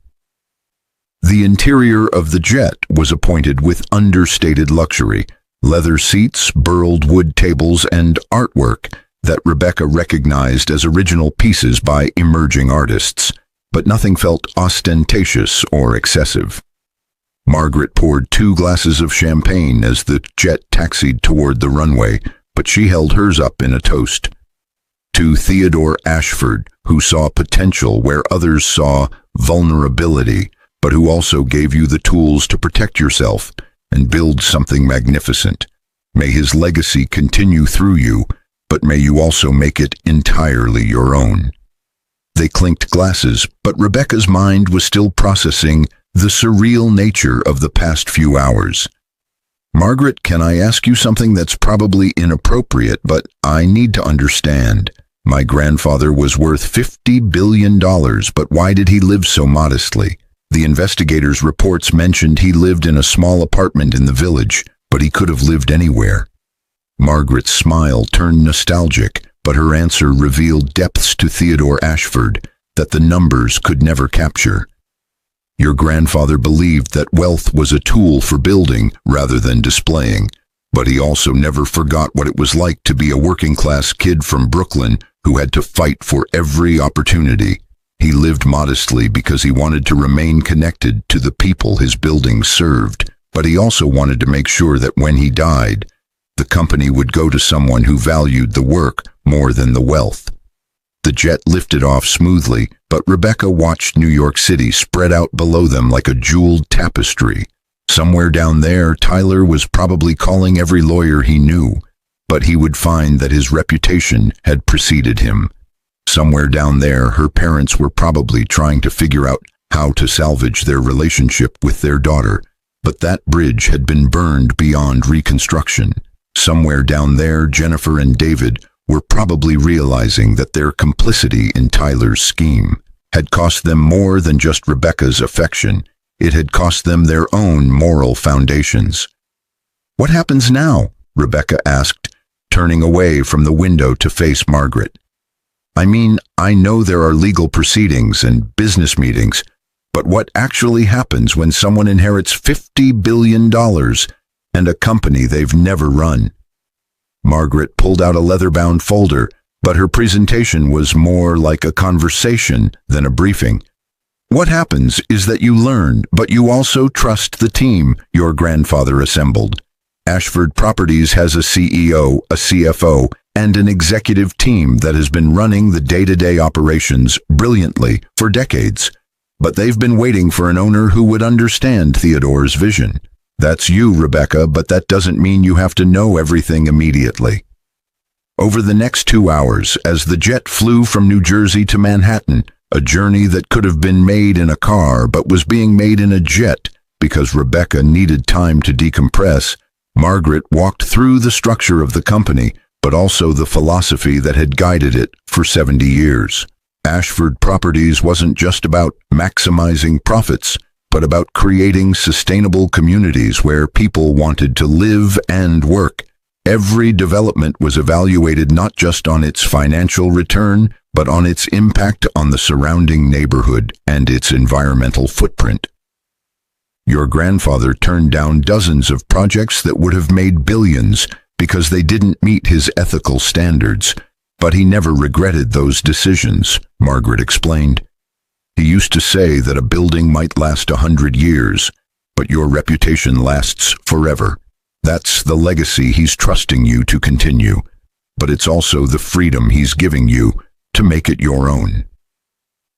The interior of the jet was appointed with understated luxury, leather seats, burled wood tables, and artwork that Rebecca recognized as original pieces by emerging artists, but nothing felt ostentatious or excessive. Margaret poured 2 glasses of champagne as the jet taxied toward the runway, but she held hers up in a toast. To Theodore Ashford, who saw potential where others saw vulnerability, but who also gave you the tools to protect yourself and build something magnificent. May his legacy continue through you, but may you also make it entirely your own. They clinked glasses, but Rebecca's mind was still processing the surreal nature of the past few hours. "Margaret, can I ask you something that's probably inappropriate, but I need to understand. My grandfather was worth $50 billion, but why did he live so modestly? The investigators' reports mentioned he lived in a small apartment in the village, but he could have lived anywhere." Margaret's smile turned nostalgic, but her answer revealed depths to Theodore Ashford that the numbers could never capture. "Your grandfather believed that wealth was a tool for building rather than displaying, but he also never forgot what it was like to be a working-class kid from Brooklyn who had to fight for every opportunity. He lived modestly because he wanted to remain connected to the people his buildings served, but he also wanted to make sure that when he died, the company would go to someone who valued the work more than the wealth." The jet lifted off smoothly, but Rebecca watched New York City spread out below them like a jeweled tapestry. Somewhere down there, Tyler was probably calling every lawyer he knew, but he would find that his reputation had preceded him. Somewhere down there, her parents were probably trying to figure out how to salvage their relationship with their daughter, but that bridge had been burned beyond reconstruction. Somewhere down there, Jennifer and David were probably realizing that their complicity in Tyler's scheme had cost them more than just Rebecca's affection. It had cost them their own moral foundations. "What happens now?" Rebecca asked, turning away from the window to face Margaret. "I mean, I know there are legal proceedings and business meetings, but what actually happens when someone inherits $50 billion and a company they've never run?" Margaret pulled out a leather-bound folder, but her presentation was more like a conversation than a briefing. "What happens is that you learn, but you also trust the team your grandfather assembled. Ashford Properties has a CEO, a CFO, and an executive team that has been running the day-to-day operations brilliantly for decades. But they've been waiting for an owner who would understand Theodore's vision. That's you, Rebecca, but that doesn't mean you have to know everything immediately." Over the next 2 hours, as the jet flew from New Jersey to Manhattan, a journey that could have been made in a car but was being made in a jet because Rebecca needed time to decompress, Margaret walked through the structure of the company, but also the philosophy that had guided it for 70 years. Ashford Properties wasn't just about maximizing profits, but about creating sustainable communities where people wanted to live and work. Every development was evaluated not just on its financial return, but on its impact on the surrounding neighborhood and its environmental footprint. Your grandfather turned down dozens of projects that would have made billions because they didn't meet his ethical standards, but he never regretted those decisions, Margaret explained. He used to say that a building might last 100 years, but your reputation lasts forever. That's the legacy he's trusting you to continue, but it's also the freedom he's giving you to make it your own.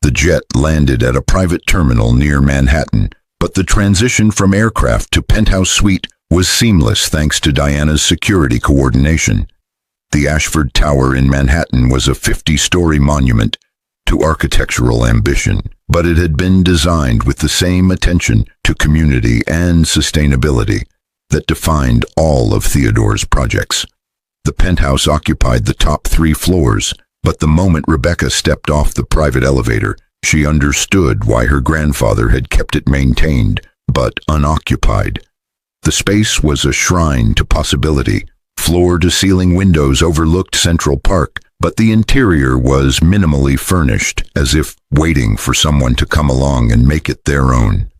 The jet landed at a private terminal near Manhattan, but the transition from aircraft to penthouse suite was seamless thanks to Diana's security coordination. The Ashford Tower in Manhattan was a 50-story monument to architectural ambition, but it had been designed with the same attention to community and sustainability that defined all of Theodore's projects. The penthouse occupied the top 3 floors, but the moment Rebecca stepped off the private elevator, she understood why her grandfather had kept it maintained, but unoccupied. The space was a shrine to possibility. Floor-to-ceiling windows overlooked Central Park, but the interior was minimally furnished, as if waiting for someone to come along and make it their own.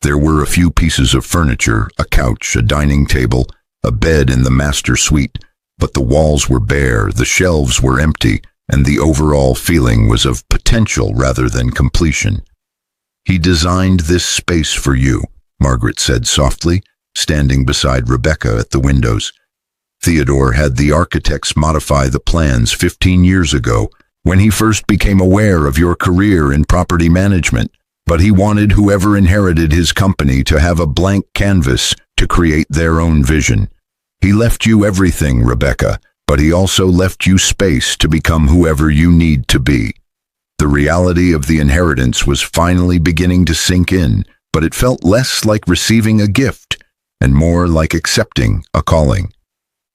There were a few pieces of furniture, a couch, a dining table, a bed in the master suite, but the walls were bare, the shelves were empty, and the overall feeling was of potential rather than completion. "He designed this space for you," Margaret said softly, standing beside Rebecca at the windows. "Theodore had the architects modify the plans 15 years ago, when he first became aware of your career in property management. But he wanted whoever inherited his company to have a blank canvas to create their own vision. He left you everything, Rebecca, but he also left you space to become whoever you need to be." The reality of the inheritance was finally beginning to sink in, but it felt less like receiving a gift and more like accepting a calling.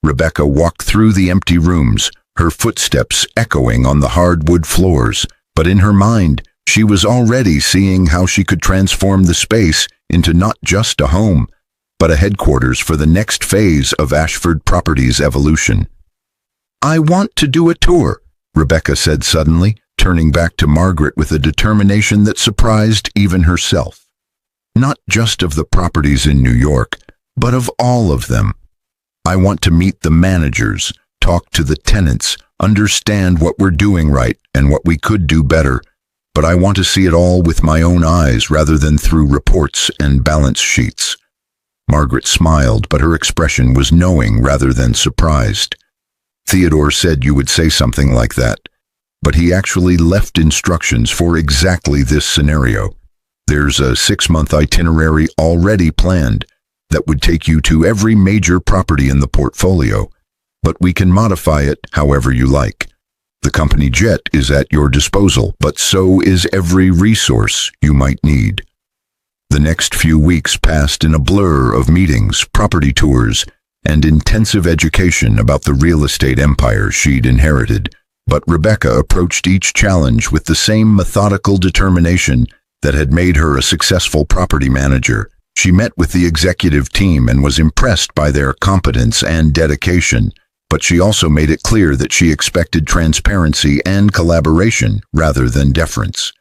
Rebecca walked through the empty rooms, her footsteps echoing on the hardwood floors, but in her mind, she was already seeing how she could transform the space into not just a home, but a headquarters for the next phase of Ashford Properties' evolution. "I want to do a tour," Rebecca said suddenly, turning back to Margaret with a determination that surprised even herself. "Not just of the properties in New York, but of all of them. I want to meet the managers, talk to the tenants, understand what we're doing right and what we could do better. But I want to see it all with my own eyes rather than through reports and balance sheets." Margaret smiled, but her expression was knowing rather than surprised. "Theodore said you would say something like that, but he actually left instructions for exactly this scenario. There's a 6-month itinerary already planned that would take you to every major property in the portfolio, but we can modify it however you like. The company jet is at your disposal, but so is every resource you might need." The next few weeks passed in a blur of meetings, property tours, and intensive education about the real estate empire she'd inherited. But Rebecca approached each challenge with the same methodical determination that had made her a successful property manager. She met with the executive team and was impressed by their competence and dedication, but she also made it clear that she expected transparency and collaboration rather than deference.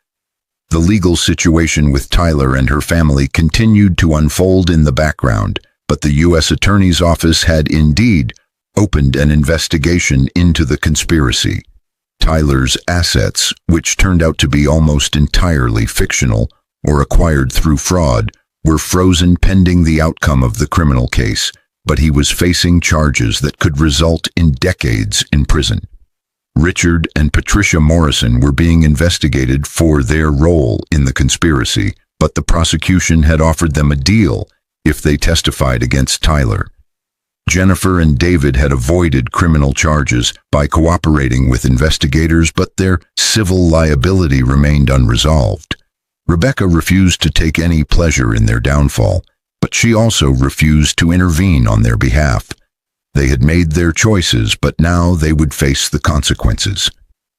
The legal situation with Tyler and her family continued to unfold in the background, but the U.S. Attorney's Office had indeed opened an investigation into the conspiracy. Tyler's assets, which turned out to be almost entirely fictional or acquired through fraud, were frozen pending the outcome of the criminal case, but he was facing charges that could result in decades in prison. Richard and Patricia Morrison were being investigated for their role in the conspiracy, but the prosecution had offered them a deal if they testified against Tyler. Jennifer and David had avoided criminal charges by cooperating with investigators, but their civil liability remained unresolved. Rebecca refused to take any pleasure in their downfall, but but she also refused to intervene on their behalf. They had made their choices, but now they would face the consequences.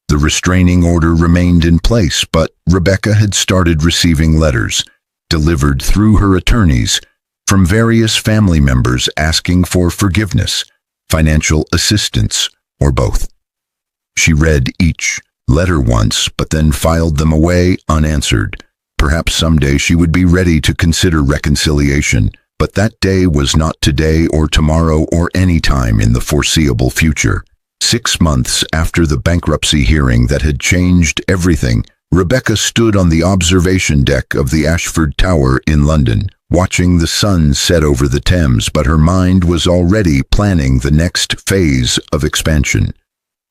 The restraining order remained in place, but Rebecca had started receiving letters, delivered through her attorneys, from various family members asking for forgiveness, financial assistance, or both. She read each letter once, but then filed them away unanswered. Perhaps someday she would be ready to consider reconciliation, but that day was not today or tomorrow or any time in the foreseeable future. 6 months after the bankruptcy hearing that had changed everything, Rebecca stood on the observation deck of the Ashford Tower in London, watching the sun set over the Thames, but her mind was already planning the next phase of expansion.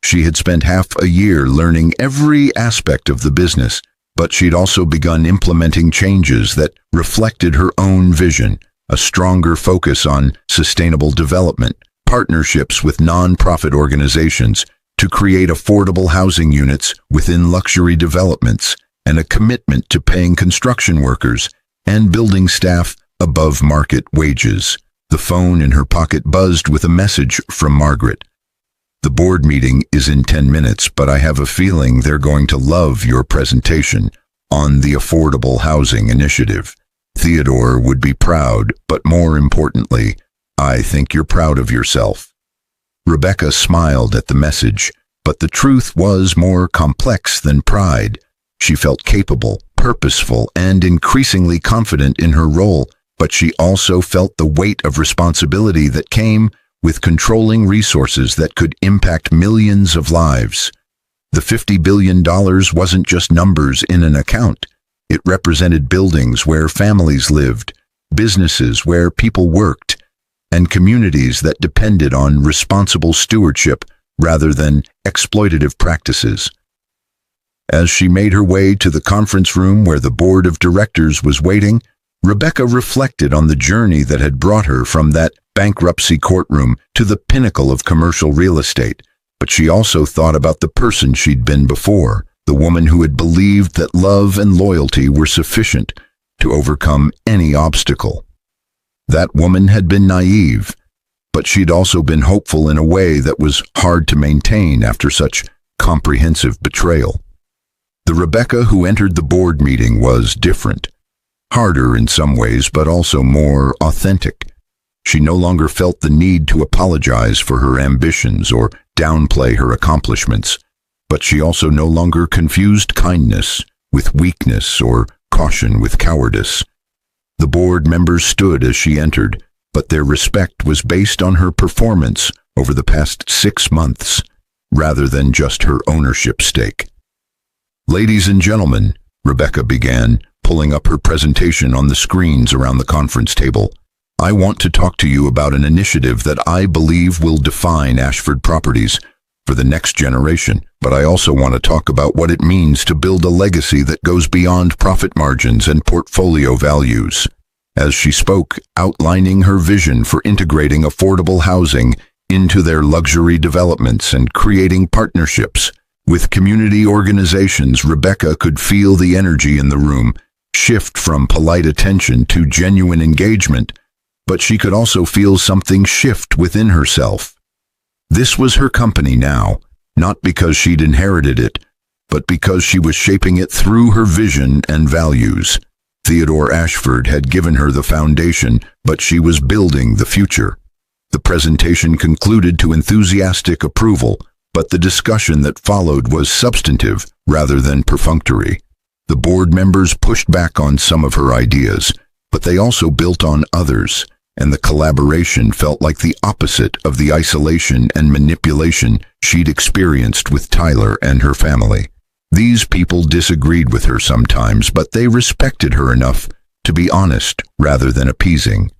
She had spent half a year learning every aspect of the business, but she'd also begun implementing changes that reflected her own vision, a stronger focus on sustainable development, partnerships with non-profit organizations to create affordable housing units within luxury developments, and a commitment to paying construction workers and building staff above market wages. The phone in her pocket buzzed with a message from Margaret. "The board meeting is in 10 minutes, but I have a feeling they're going to love your presentation on the Affordable Housing Initiative. Theodore would be proud, but more importantly, I think you're proud of yourself." Rebecca smiled at the message, but the truth was more complex than pride. She felt capable, purposeful, and increasingly confident in her role, but she also felt the weight of responsibility that came with controlling resources that could impact millions of lives. The $50 billion wasn't just numbers in an account. It represented buildings where families lived, businesses where people worked, and communities that depended on responsible stewardship rather than exploitative practices. As she made her way to the conference room where the board of directors was waiting, Rebecca reflected on the journey that had brought her from that bankruptcy courtroom to the pinnacle of commercial real estate. But she also thought about the person she'd been before, the woman who had believed that love and loyalty were sufficient to overcome any obstacle. That woman had been naive, but she'd also been hopeful in a way that was hard to maintain after such comprehensive betrayal. The Rebecca who entered the board meeting was different, harder in some ways, but also more authentic. She no longer felt the need to apologize for her ambitions or downplay her accomplishments, but she also no longer confused kindness with weakness or caution with cowardice. The board members stood as she entered, but their respect was based on her performance over the past 6 months, rather than just her ownership stake. "Ladies and gentlemen," Rebecca began, pulling up her presentation on the screens around the conference table, "I want to talk to you about an initiative that I believe will define Ashford Properties for the next generation, but I also want to talk about what it means to build a legacy that goes beyond profit margins and portfolio values." As she spoke, outlining her vision for integrating affordable housing into their luxury developments and creating partnerships with community organizations, Rebecca could feel the energy in the room shift from polite attention to genuine engagement, but she could also feel something shift within herself. This was her company now, not because she'd inherited it, but because she was shaping it through her vision and values. Theodore Ashford had given her the foundation, but she was building the future. The presentation concluded to enthusiastic approval, but the discussion that followed was substantive rather than perfunctory. The board members pushed back on some of her ideas, but they also built on others, and the collaboration felt like the opposite of the isolation and manipulation she'd experienced with Tyler and her family. These people disagreed with her sometimes, but they respected her enough to be honest rather than appeasing.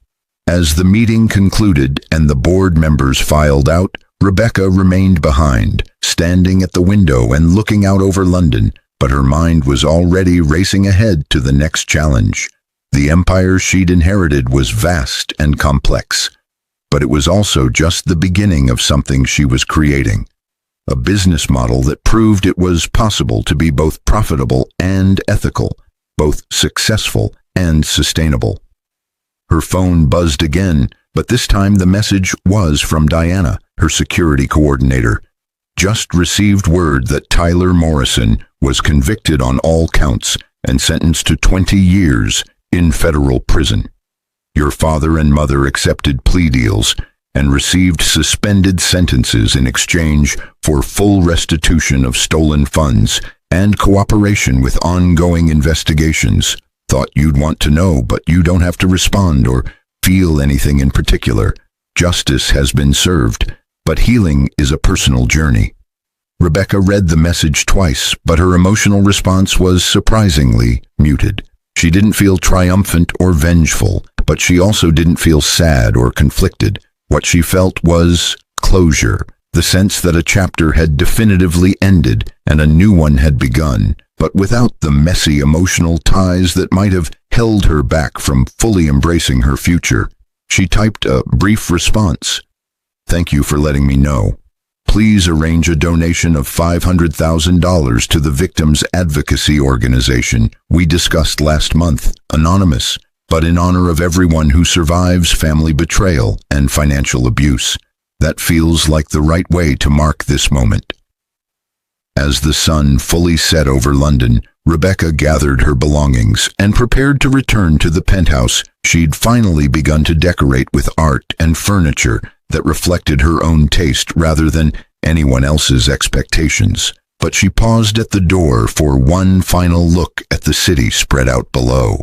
As the meeting concluded and the board members filed out, Rebecca remained behind, standing at the window and looking out over London, but her mind was already racing ahead to the next challenge. The empire she'd inherited was vast and complex, but it was also just the beginning of something she was creating. A business model that proved it was possible to be both profitable and ethical, both successful and sustainable. Her phone buzzed again, but this time the message was from Diana, her security coordinator. Just received word that Tyler Morrison was convicted on all counts and sentenced to 20 years in federal prison. Your father and mother accepted plea deals and received suspended sentences in exchange for full restitution of stolen funds and cooperation with ongoing investigations. Thought you'd want to know, but you don't have to respond or feel anything in particular. Justice has been served, but healing is a personal journey. Rebecca read the message twice, but her emotional response was surprisingly muted. She didn't feel triumphant or vengeful, but she also didn't feel sad or conflicted. What she felt was closure, the sense that a chapter had definitively ended and a new one had begun, but without the messy emotional ties that might have held her back from fully embracing her future. She typed a brief response. "Thank you for letting me know. Please arrange a donation of $500,000 to the Victims Advocacy Organization we discussed last month, anonymous, but in honor of everyone who survives family betrayal and financial abuse. That feels like the right way to mark this moment." As the sun fully set over London, Rebecca gathered her belongings and prepared to return to the penthouse she'd finally begun to decorate with art and furniture that reflected her own taste rather than anyone else's expectations. But she paused at the door for one final look at the city spread out below.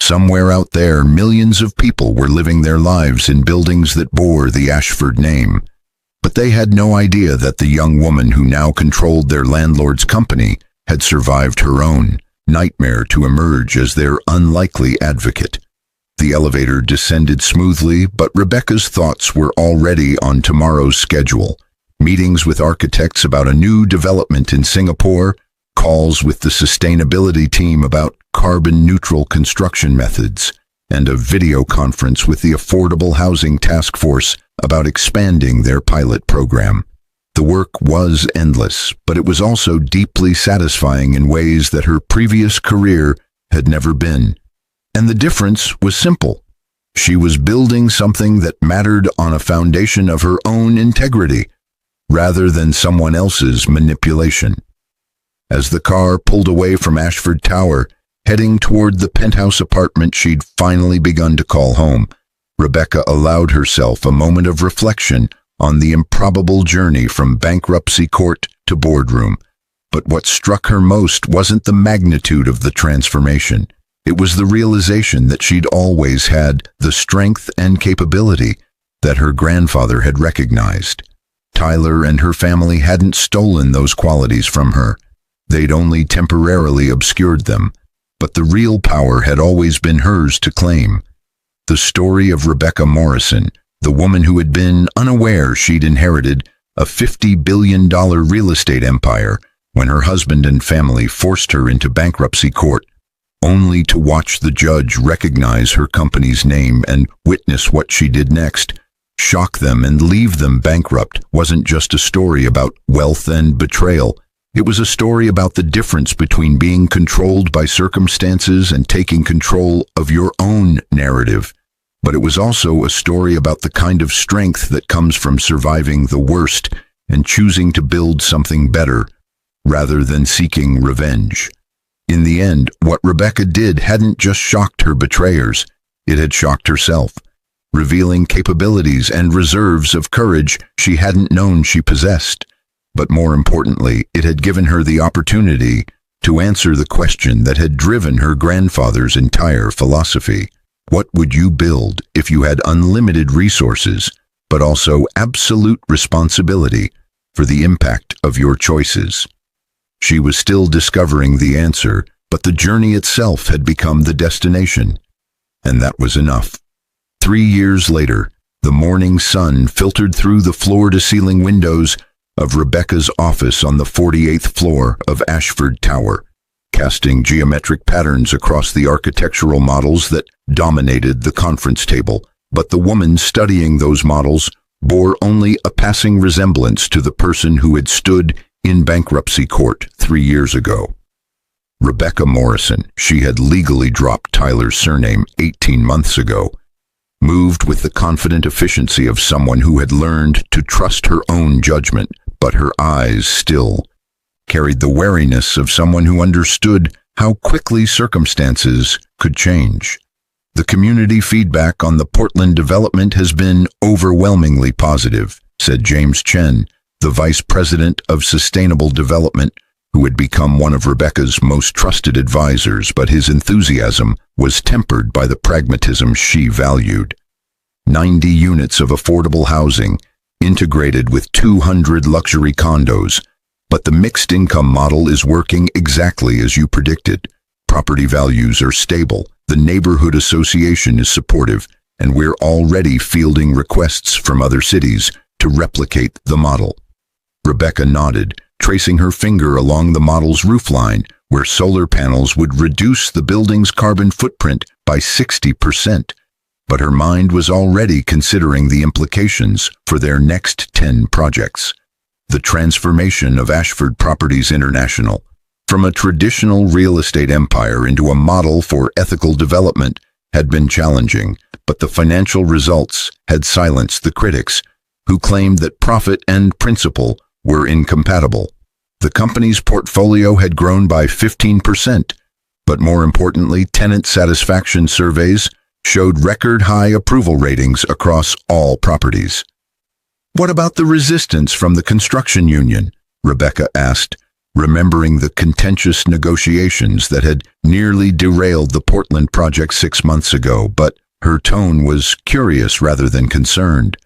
Somewhere out there, millions of people were living their lives in buildings that bore the Ashford name. But they had no idea that the young woman who now controlled their landlord's company had survived her own nightmare to emerge as their unlikely advocate. The elevator descended smoothly, but Rebecca's thoughts were already on tomorrow's schedule. Meetings with architects about a new development in Singapore, calls with the sustainability team about carbon-neutral construction methods, and a video conference with the Affordable Housing Task Force about expanding their pilot program. The work was endless, but it was also deeply satisfying in ways that her previous career had never been. And the difference was simple. She was building something that mattered on a foundation of her own integrity, rather than someone else's manipulation. As the car pulled away from Ashford Tower, heading toward the penthouse apartment she'd finally begun to call home, Rebecca allowed herself a moment of reflection on the improbable journey from bankruptcy court to boardroom. But what struck her most wasn't the magnitude of the transformation. It was the realization that she'd always had the strength and capability that her grandfather had recognized. Tyler and her family hadn't stolen those qualities from her. They'd only temporarily obscured them, but the real power had always been hers to claim. The story of Rebecca Morrison, the woman who had been unaware she'd inherited a $50 billion real estate empire when her husband and family forced her into bankruptcy court, only to watch the judge recognize her company's name and witness what she did next, shock them and leave them bankrupt, wasn't just a story about wealth and betrayal. It was a story about the difference between being controlled by circumstances and taking control of your own narrative. But it was also a story about the kind of strength that comes from surviving the worst and choosing to build something better, rather than seeking revenge. In the end, what Rebecca did hadn't just shocked her betrayers, it had shocked herself, revealing capabilities and reserves of courage she hadn't known she possessed. But more importantly, it had given her the opportunity to answer the question that had driven her grandfather's entire philosophy. What would you build if you had unlimited resources, but also absolute responsibility for the impact of your choices? She was still discovering the answer, but the journey itself had become the destination. And that was enough. 3 years later, the morning sun filtered through the floor-to-ceiling windows of Rebecca's office on the 48th floor of Ashford Tower, casting geometric patterns across the architectural models that dominated the conference table. But the woman studying those models bore only a passing resemblance to the person who had stood in bankruptcy court 3 years ago. Rebecca Morrison. She had legally dropped Tyler's surname 18 months ago, moved with the confident efficiency of someone who had learned to trust her own judgment, but her eyes still carried the wariness of someone who understood how quickly circumstances could change. The community feedback on the Portland development has been overwhelmingly positive, said James Chen, the Vice President of Sustainable Development, who had become one of Rebecca's most trusted advisors, but his enthusiasm was tempered by the pragmatism she valued. 90 units of affordable housing, integrated with 200 luxury condos, but the mixed income model is working exactly as you predicted. Property values are stable, the neighborhood association is supportive, and we're already fielding requests from other cities to replicate the model. Rebecca nodded, tracing her finger along the model's roofline, where solar panels would reduce the building's carbon footprint by 60%. But her mind was already considering the implications for their next 10 projects. The transformation of Ashford Properties International from a traditional real estate empire into a model for ethical development had been challenging, but the financial results had silenced the critics, who claimed that profit and principle were incompatible. The company's portfolio had grown by 15%, but more importantly, tenant satisfaction surveys showed record-high approval ratings across all properties. "What about the resistance from the construction union?" Rebecca asked, remembering the contentious negotiations that had nearly derailed the Portland project 6 months ago, but her tone was curious rather than concerned.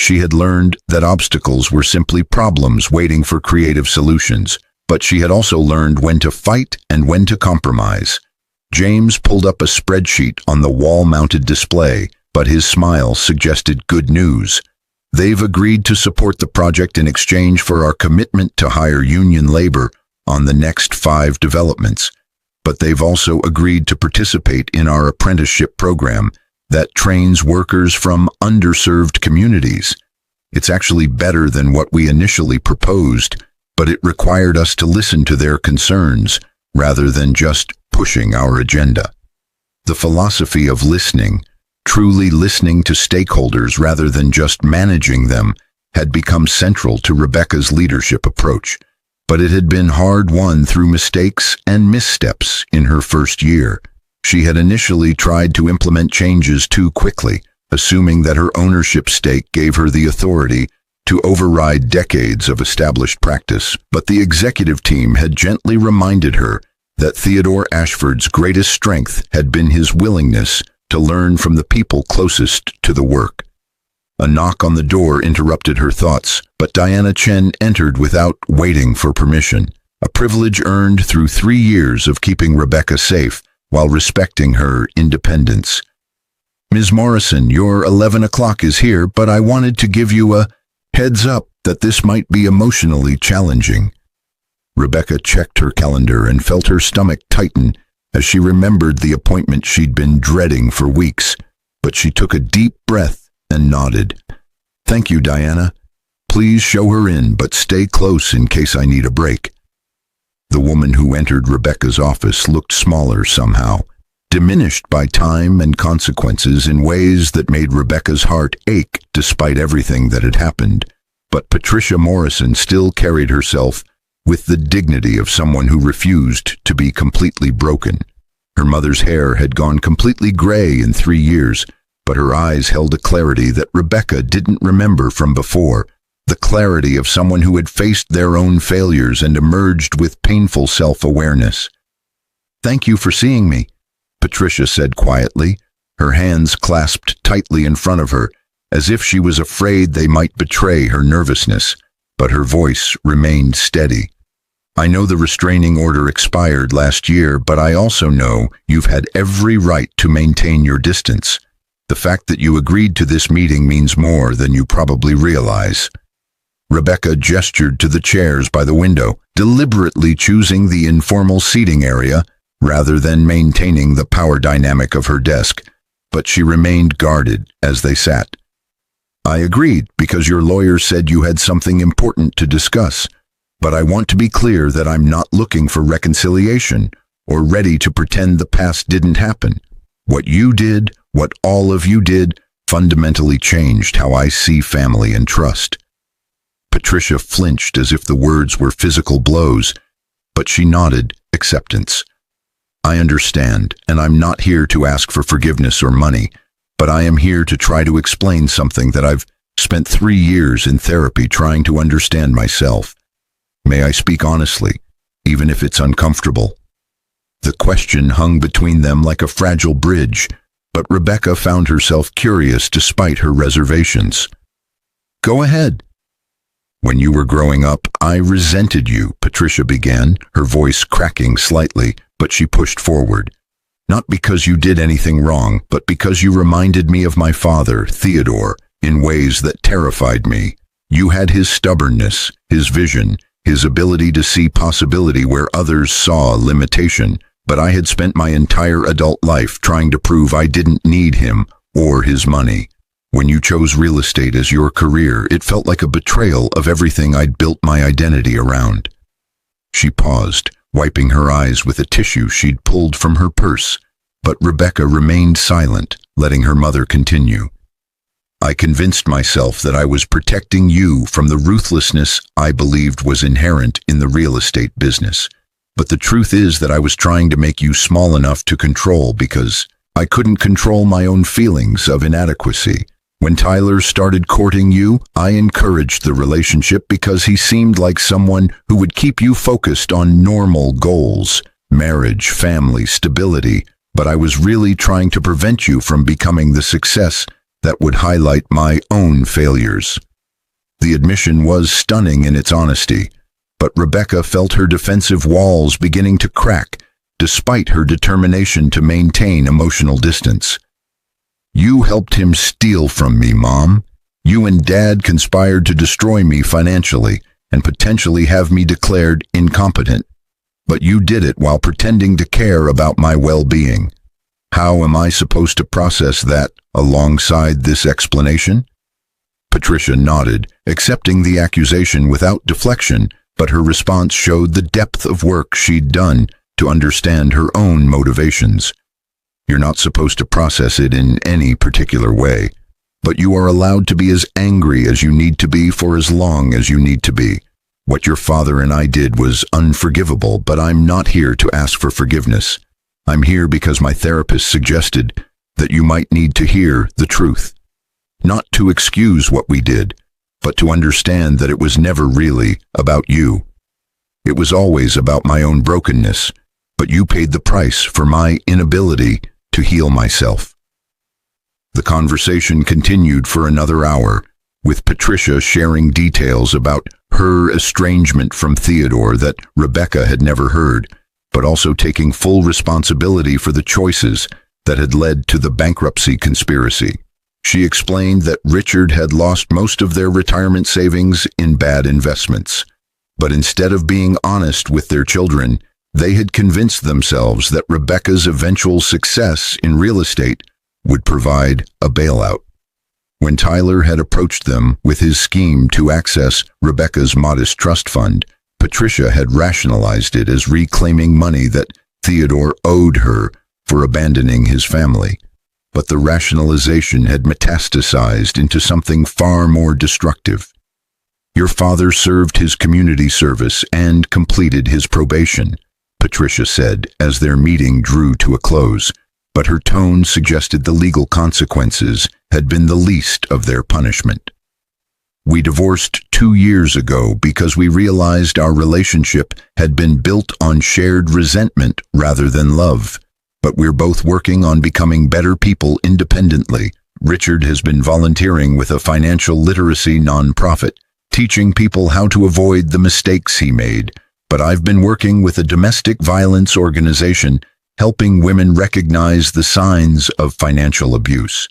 She had learned that obstacles were simply problems waiting for creative solutions, but she had also learned when to fight and when to compromise. James pulled up a spreadsheet on the wall-mounted display, but his smile suggested good news. "They've agreed to support the project in exchange for our commitment to hire union labor on the next 5 developments, but they've also agreed to participate in our apprenticeship program that trains workers from underserved communities. It's actually better than what we initially proposed, but it required us to listen to their concerns rather than just pushing our agenda." The philosophy of listening, truly listening to stakeholders rather than just managing them, had become central to Rebecca's leadership approach, but it had been hard-won through mistakes and missteps in her first year. She had initially tried to implement changes too quickly, assuming that her ownership stake gave her the authority to override decades of established practice, but the executive team had gently reminded her that Theodore Ashford's greatest strength had been his willingness to learn from the people closest to the work. A knock on the door interrupted her thoughts, but Diana Chen entered without waiting for permission, a privilege earned through 3 years of keeping Rebecca safe while respecting her independence. "Ms. Morrison, your 11 o'clock is here, but I wanted to give you a heads up that this might be emotionally challenging." Rebecca checked her calendar and felt her stomach tighten as she remembered the appointment she'd been dreading for weeks, but she took a deep breath and nodded. "Thank you, Diana. Please show her in, but stay close in case I need a break." The woman who entered Rebecca's office looked smaller somehow, diminished by time and consequences in ways that made Rebecca's heart ache despite everything that had happened. But Patricia Morrison still carried herself with the dignity of someone who refused to be completely broken. Her mother's hair had gone completely gray in 3 years, but her eyes held a clarity that Rebecca didn't remember from before, the clarity of someone who had faced their own failures and emerged with painful self-awareness. "Thank you for seeing me," Patricia said quietly, her hands clasped tightly in front of her, as if she was afraid they might betray her nervousness, but her voice remained steady. "I know the restraining order expired last year, but I also know you've had every right to maintain your distance. The fact that you agreed to this meeting means more than you probably realize." Rebecca gestured to the chairs by the window, deliberately choosing the informal seating area rather than maintaining the power dynamic of her desk, but she remained guarded as they sat. "I agreed because your lawyer said you had something important to discuss, but I want to be clear that I'm not looking for reconciliation or ready to pretend the past didn't happen. What you did, what all of you did, fundamentally changed how I see family and trust." Patricia flinched as if the words were physical blows, but she nodded acceptance. "I understand, and I'm not here to ask for forgiveness or money, but I am here to try to explain something that I've spent 3 years in therapy trying to understand myself. May I speak honestly, even if it's uncomfortable?" The question hung between them like a fragile bridge, but Rebecca found herself curious despite her reservations. "Go ahead." "When you were growing up, I resented you," Patricia began, her voice cracking slightly, but she pushed forward. "Not because you did anything wrong, but because you reminded me of my father, Theodore, in ways that terrified me. You had his stubbornness, his vision, his ability to see possibility where others saw limitation, but I had spent my entire adult life trying to prove I didn't need him or his money. When you chose real estate as your career, it felt like a betrayal of everything I'd built my identity around." She paused, wiping her eyes with a tissue she'd pulled from her purse, but Rebecca remained silent, letting her mother continue. "I convinced myself that I was protecting you from the ruthlessness I believed was inherent in the real estate business. But the truth is that I was trying to make you small enough to control because I couldn't control my own feelings of inadequacy. When Tyler started courting you, I encouraged the relationship because he seemed like someone who would keep you focused on normal goals, marriage, family, stability, but I was really trying to prevent you from becoming the success that would highlight my own failures." The admission was stunning in its honesty, but Rebecca felt her defensive walls beginning to crack, despite her determination to maintain emotional distance. "You helped him steal from me, Mom. You and Dad conspired to destroy me financially and potentially have me declared incompetent. But you did it while pretending to care about my well-being. How am I supposed to process that alongside this explanation?" Patricia nodded, accepting the accusation without deflection, but her response showed the depth of work she'd done to understand her own motivations. "You're not supposed to process it in any particular way, but you are allowed to be as angry as you need to be for as long as you need to be. What your father and I did was unforgivable, but I'm not here to ask for forgiveness. I'm here because my therapist suggested that you might need to hear the truth. Not to excuse what we did, but to understand that it was never really about you. It was always about my own brokenness, but you paid the price for my inability to heal myself." The conversation continued for another hour, with Patricia sharing details about her estrangement from Theodore that Rebecca had never heard, but also taking full responsibility for the choices that had led to the bankruptcy conspiracy. She explained that Richard had lost most of their retirement savings in bad investments, but instead of being honest with their children, they had convinced themselves that Rebecca's eventual success in real estate would provide a bailout. When Tyler had approached them with his scheme to access Rebecca's modest trust fund, Patricia had rationalized it as reclaiming money that Theodore owed her for abandoning his family. But the rationalization had metastasized into something far more destructive. "Your father served his community service and completed his probation," Patricia said as their meeting drew to a close, but her tone suggested the legal consequences had been the least of their punishment. "We divorced 2 years ago because we realized our relationship had been built on shared resentment rather than love. But we're both working on becoming better people independently. Richard has been volunteering with a financial literacy nonprofit, teaching people how to avoid the mistakes he made. But I've been working with a domestic violence organization, helping women recognize the signs of financial abuse."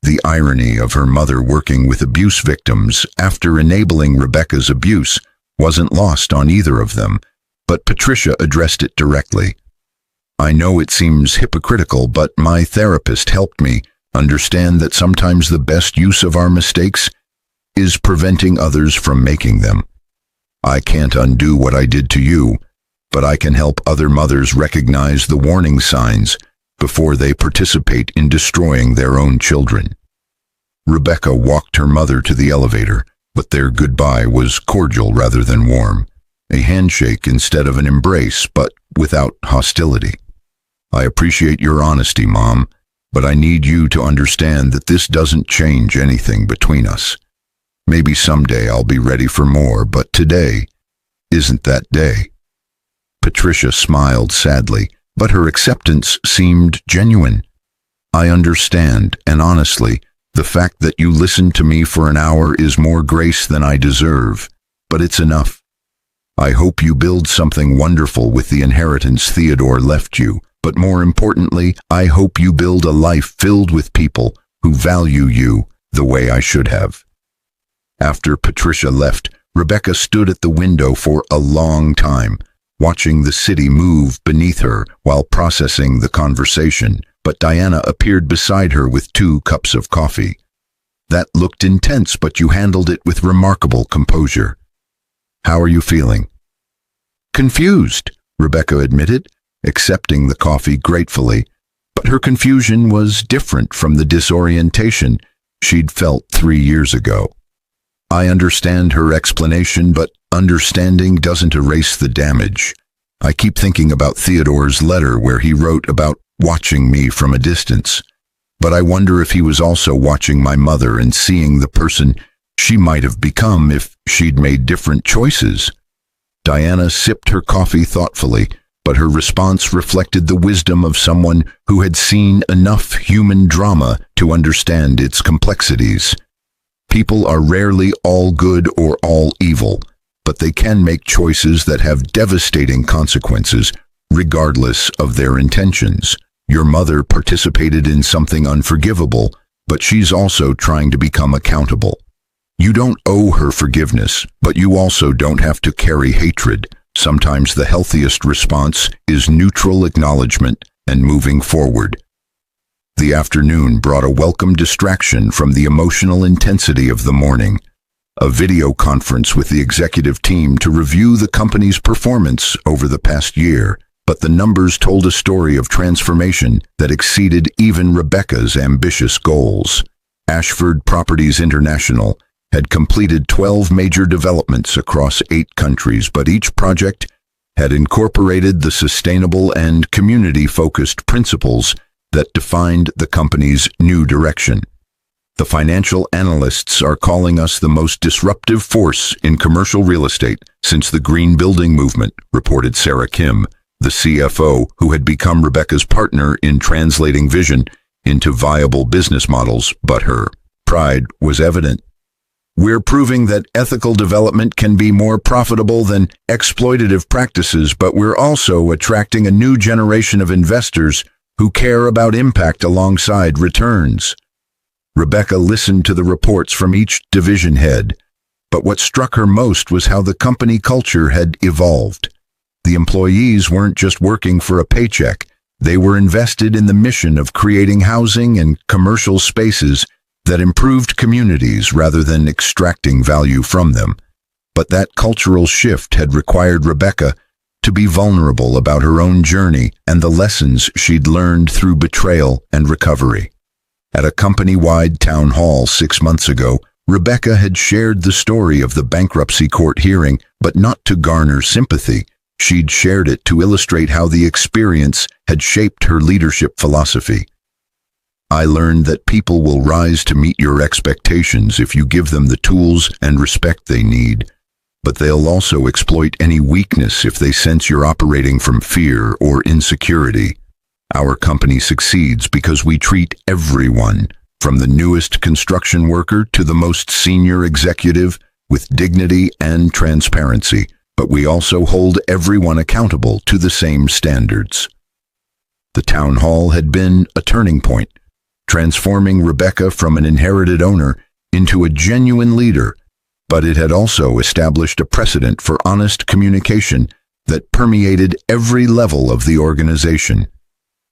The irony of her mother working with abuse victims after enabling Rebecca's abuse wasn't lost on either of them, but Patricia addressed it directly. "I know it seems hypocritical, but my therapist helped me understand that sometimes the best use of our mistakes is preventing others from making them. I can't undo what I did to you, but I can help other mothers recognize the warning signs before they participate in destroying their own children. Rebecca walked her mother to the elevator, but their goodbye was cordial rather than warm. A handshake instead of an embrace, but without hostility. "I appreciate your honesty, Mom, but I need you to understand that this doesn't change anything between us. Maybe someday I'll be ready for more, but today isn't that day." Patricia smiled sadly, but her acceptance seemed genuine. "I understand, and honestly, the fact that you listened to me for an hour is more grace than I deserve, but it's enough. I hope you build something wonderful with the inheritance Theodore left you, but more importantly, I hope you build a life filled with people who value you the way I should have." After Patricia left, Rebecca stood at the window for a long time, watching the city move beneath her while processing the conversation, but Diana appeared beside her with 2 cups of coffee. "That looked intense, but you handled it with remarkable composure. How are you feeling?" "Confused," Rebecca admitted, accepting the coffee gratefully, but her confusion was different from the disorientation she'd felt 3 years ago. I understand her explanation, but understanding doesn't erase the damage. I keep thinking about Theodore's letter where he wrote about watching me from a distance, but I wonder if he was also watching my mother and seeing the person she might have become if she'd made different choices. Diana sipped her coffee thoughtfully, but her response reflected the wisdom of someone who had seen enough human drama to understand its complexities. People are rarely all good or all evil, but they can make choices that have devastating consequences, regardless of their intentions. Your mother participated in something unforgivable, but she's also trying to become accountable. You don't owe her forgiveness, but you also don't have to carry hatred. Sometimes the healthiest response is neutral acknowledgement and moving forward. The afternoon brought a welcome distraction from the emotional intensity of the morning. A video conference with the executive team to review the company's performance over the past year, but the numbers told a story of transformation that exceeded even Rebecca's ambitious goals. Ashford Properties International had completed 12 major developments across 8 countries, but each project had incorporated the sustainable and community-focused principles that defined the company's new direction. "The financial analysts are calling us the most disruptive force in commercial real estate since the green building movement," reported Sarah Kim, the CFO who had become Rebecca's partner in translating vision into viable business models, but her pride was evident. "We're proving that ethical development can be more profitable than exploitative practices, but we're also attracting a new generation of investors who care about impact alongside returns." Rebecca listened to the reports from each division head, but what struck her most was how the company culture had evolved. The employees weren't just working for a paycheck, they were invested in the mission of creating housing and commercial spaces that improved communities rather than extracting value from them. But that cultural shift had required Rebecca to be vulnerable about her own journey and the lessons she'd learned through betrayal and recovery. At a company-wide town hall 6 months ago, Rebecca had shared the story of the bankruptcy court hearing, but not to garner sympathy. She'd shared it to illustrate how the experience had shaped her leadership philosophy. "I learned that people will rise to meet your expectations if you give them the tools and respect they need, but they'll also exploit any weakness if they sense you're operating from fear or insecurity. Our company succeeds because we treat everyone, from the newest construction worker to the most senior executive, with dignity and transparency, but we also hold everyone accountable to the same standards." The town hall had been a turning point, transforming Rebecca from an inherited owner into a genuine leader, but it had also established a precedent for honest communication that permeated every level of the organization.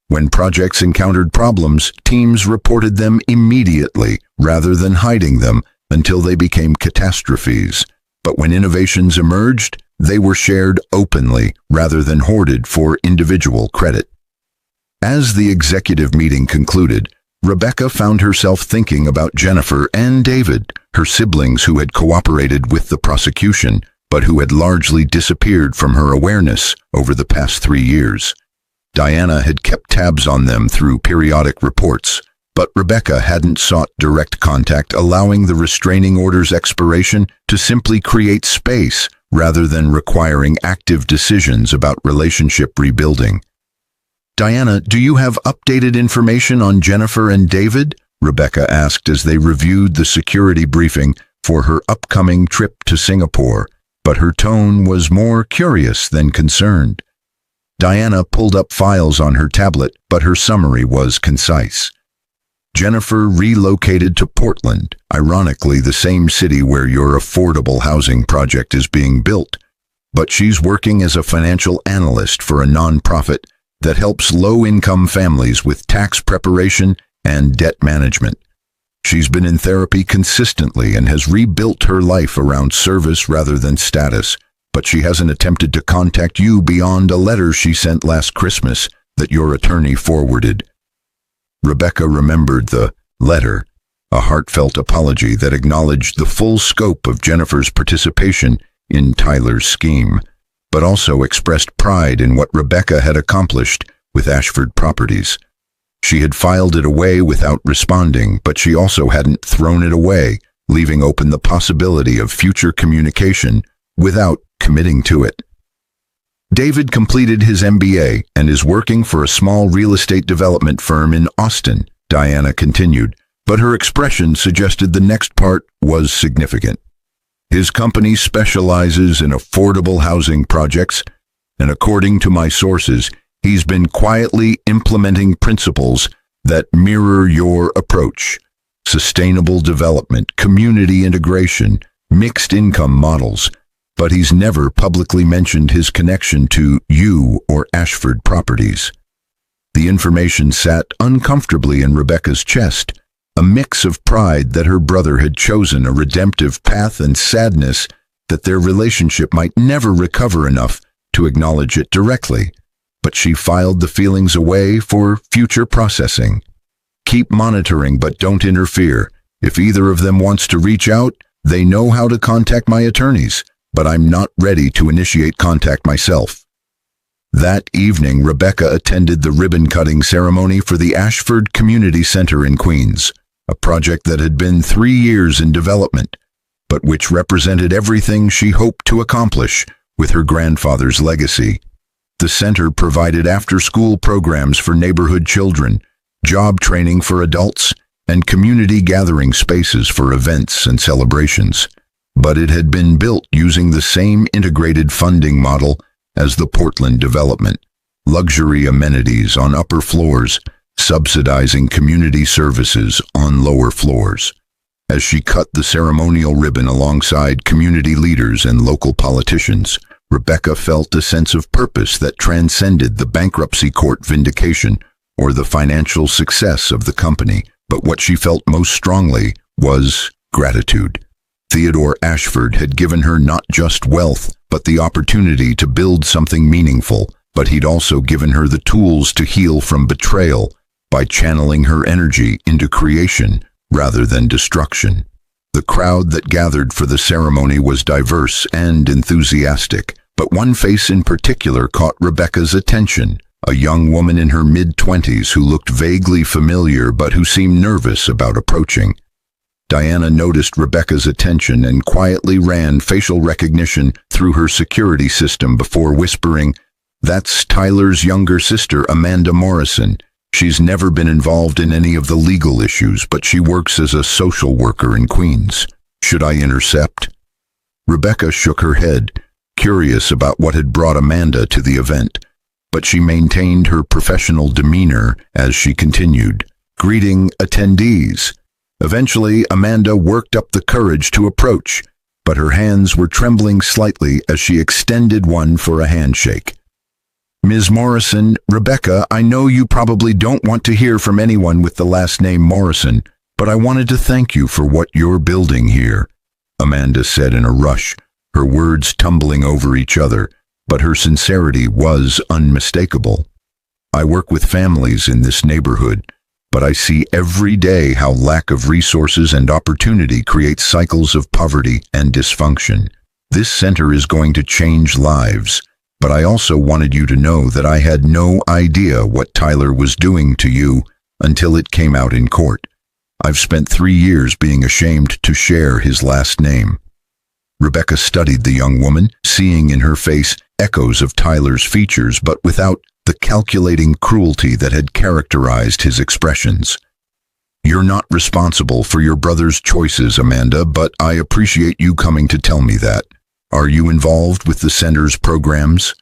When projects encountered problems, teams reported them immediately rather than hiding them until they became catastrophes. But when innovations emerged, they were shared openly rather than hoarded for individual credit. As the executive meeting concluded, Rebecca found herself thinking about Jennifer and David, her siblings who had cooperated with the prosecution, but who had largely disappeared from her awareness over the past 3 years. Diana had kept tabs on them through periodic reports, but Rebecca hadn't sought direct contact, allowing the restraining order's expiration to simply create space rather than requiring active decisions about relationship rebuilding. "Diana, do you have updated information on Jennifer and David?" Rebecca asked as they reviewed the security briefing for her upcoming trip to Singapore, but her tone was more curious than concerned. Diana pulled up files on her tablet, but her summary was concise. Jennifer relocated to Portland, ironically the same city where your affordable housing project is being built, but she's working as a financial analyst for a nonprofit that helps low-income families with tax preparation and debt management. She's been in therapy consistently and has rebuilt her life around service rather than status, but she hasn't attempted to contact you beyond a letter she sent last Christmas that your attorney forwarded. Rebecca remembered the letter, a heartfelt apology that acknowledged the full scope of Jennifer's participation in Tyler's scheme, but also expressed pride in what Rebecca had accomplished with Ashford Properties. She had filed it away without responding, but she also hadn't thrown it away, leaving open the possibility of future communication without committing to it. David completed his MBA and is working for a small real estate development firm in Austin, Diana continued, but her expression suggested the next part was significant. His company specializes in affordable housing projects, and according to my sources, he's been quietly implementing principles that mirror your approach: sustainable development, community integration, mixed income models, but he's never publicly mentioned his connection to you or Ashford Properties. The information sat uncomfortably in Rebecca's chest, a mix of pride that her brother had chosen a redemptive path and sadness that their relationship might never recover enough to acknowledge it directly. But she filed the feelings away for future processing. "Keep monitoring, but don't interfere. If either of them wants to reach out, they know how to contact my attorneys, but I'm not ready to initiate contact myself." That evening, Rebecca attended the ribbon-cutting ceremony for the Ashford Community Center in Queens, a project that had been 3 years in development, but which represented everything she hoped to accomplish with her grandfather's legacy. The center provided after-school programs for neighborhood children, job training for adults, and community gathering spaces for events and celebrations. But it had been built using the same integrated funding model as the Portland development: luxury amenities on upper floors, subsidizing community services on lower floors. As she cut the ceremonial ribbon alongside community leaders and local politicians, Rebecca felt a sense of purpose that transcended the bankruptcy court vindication or the financial success of the company. But what she felt most strongly was gratitude. Theodore Ashford had given her not just wealth, but the opportunity to build something meaningful, but he'd also given her the tools to heal from betrayal by channeling her energy into creation rather than destruction. The crowd that gathered for the ceremony was diverse and enthusiastic, but one face in particular caught Rebecca's attention: a young woman in her mid-20s who looked vaguely familiar but who seemed nervous about approaching. Diana noticed Rebecca's attention and quietly ran facial recognition through her security system before whispering, "That's Tyler's younger sister, Amanda Morrison. She's never been involved in any of the legal issues, but she works as a social worker in Queens. Should I intercept?" Rebecca shook her head, curious about what had brought Amanda to the event, but she maintained her professional demeanor as she continued, greeting attendees. Eventually, Amanda worked up the courage to approach, but her hands were trembling slightly as she extended one for a handshake. "Ms. Morrison, Rebecca, I know you probably don't want to hear from anyone with the last name Morrison, but I wanted to thank you for what you're building here," Amanda said in a rush, her words tumbling over each other, but her sincerity was unmistakable. I work with families in this neighborhood, but I see every day how lack of resources and opportunity creates cycles of poverty and dysfunction. This center is going to change lives, but I also wanted you to know that I had no idea what Tyler was doing to you until it came out in court. I've spent 3 years being ashamed to share his last name. Rebecca studied the young woman, seeing in her face echoes of Tyler's features, but without the calculating cruelty that had characterized his expressions. You're not responsible for your brother's choices, Amanda, but I appreciate you coming to tell me that. Are you involved with the center's programs?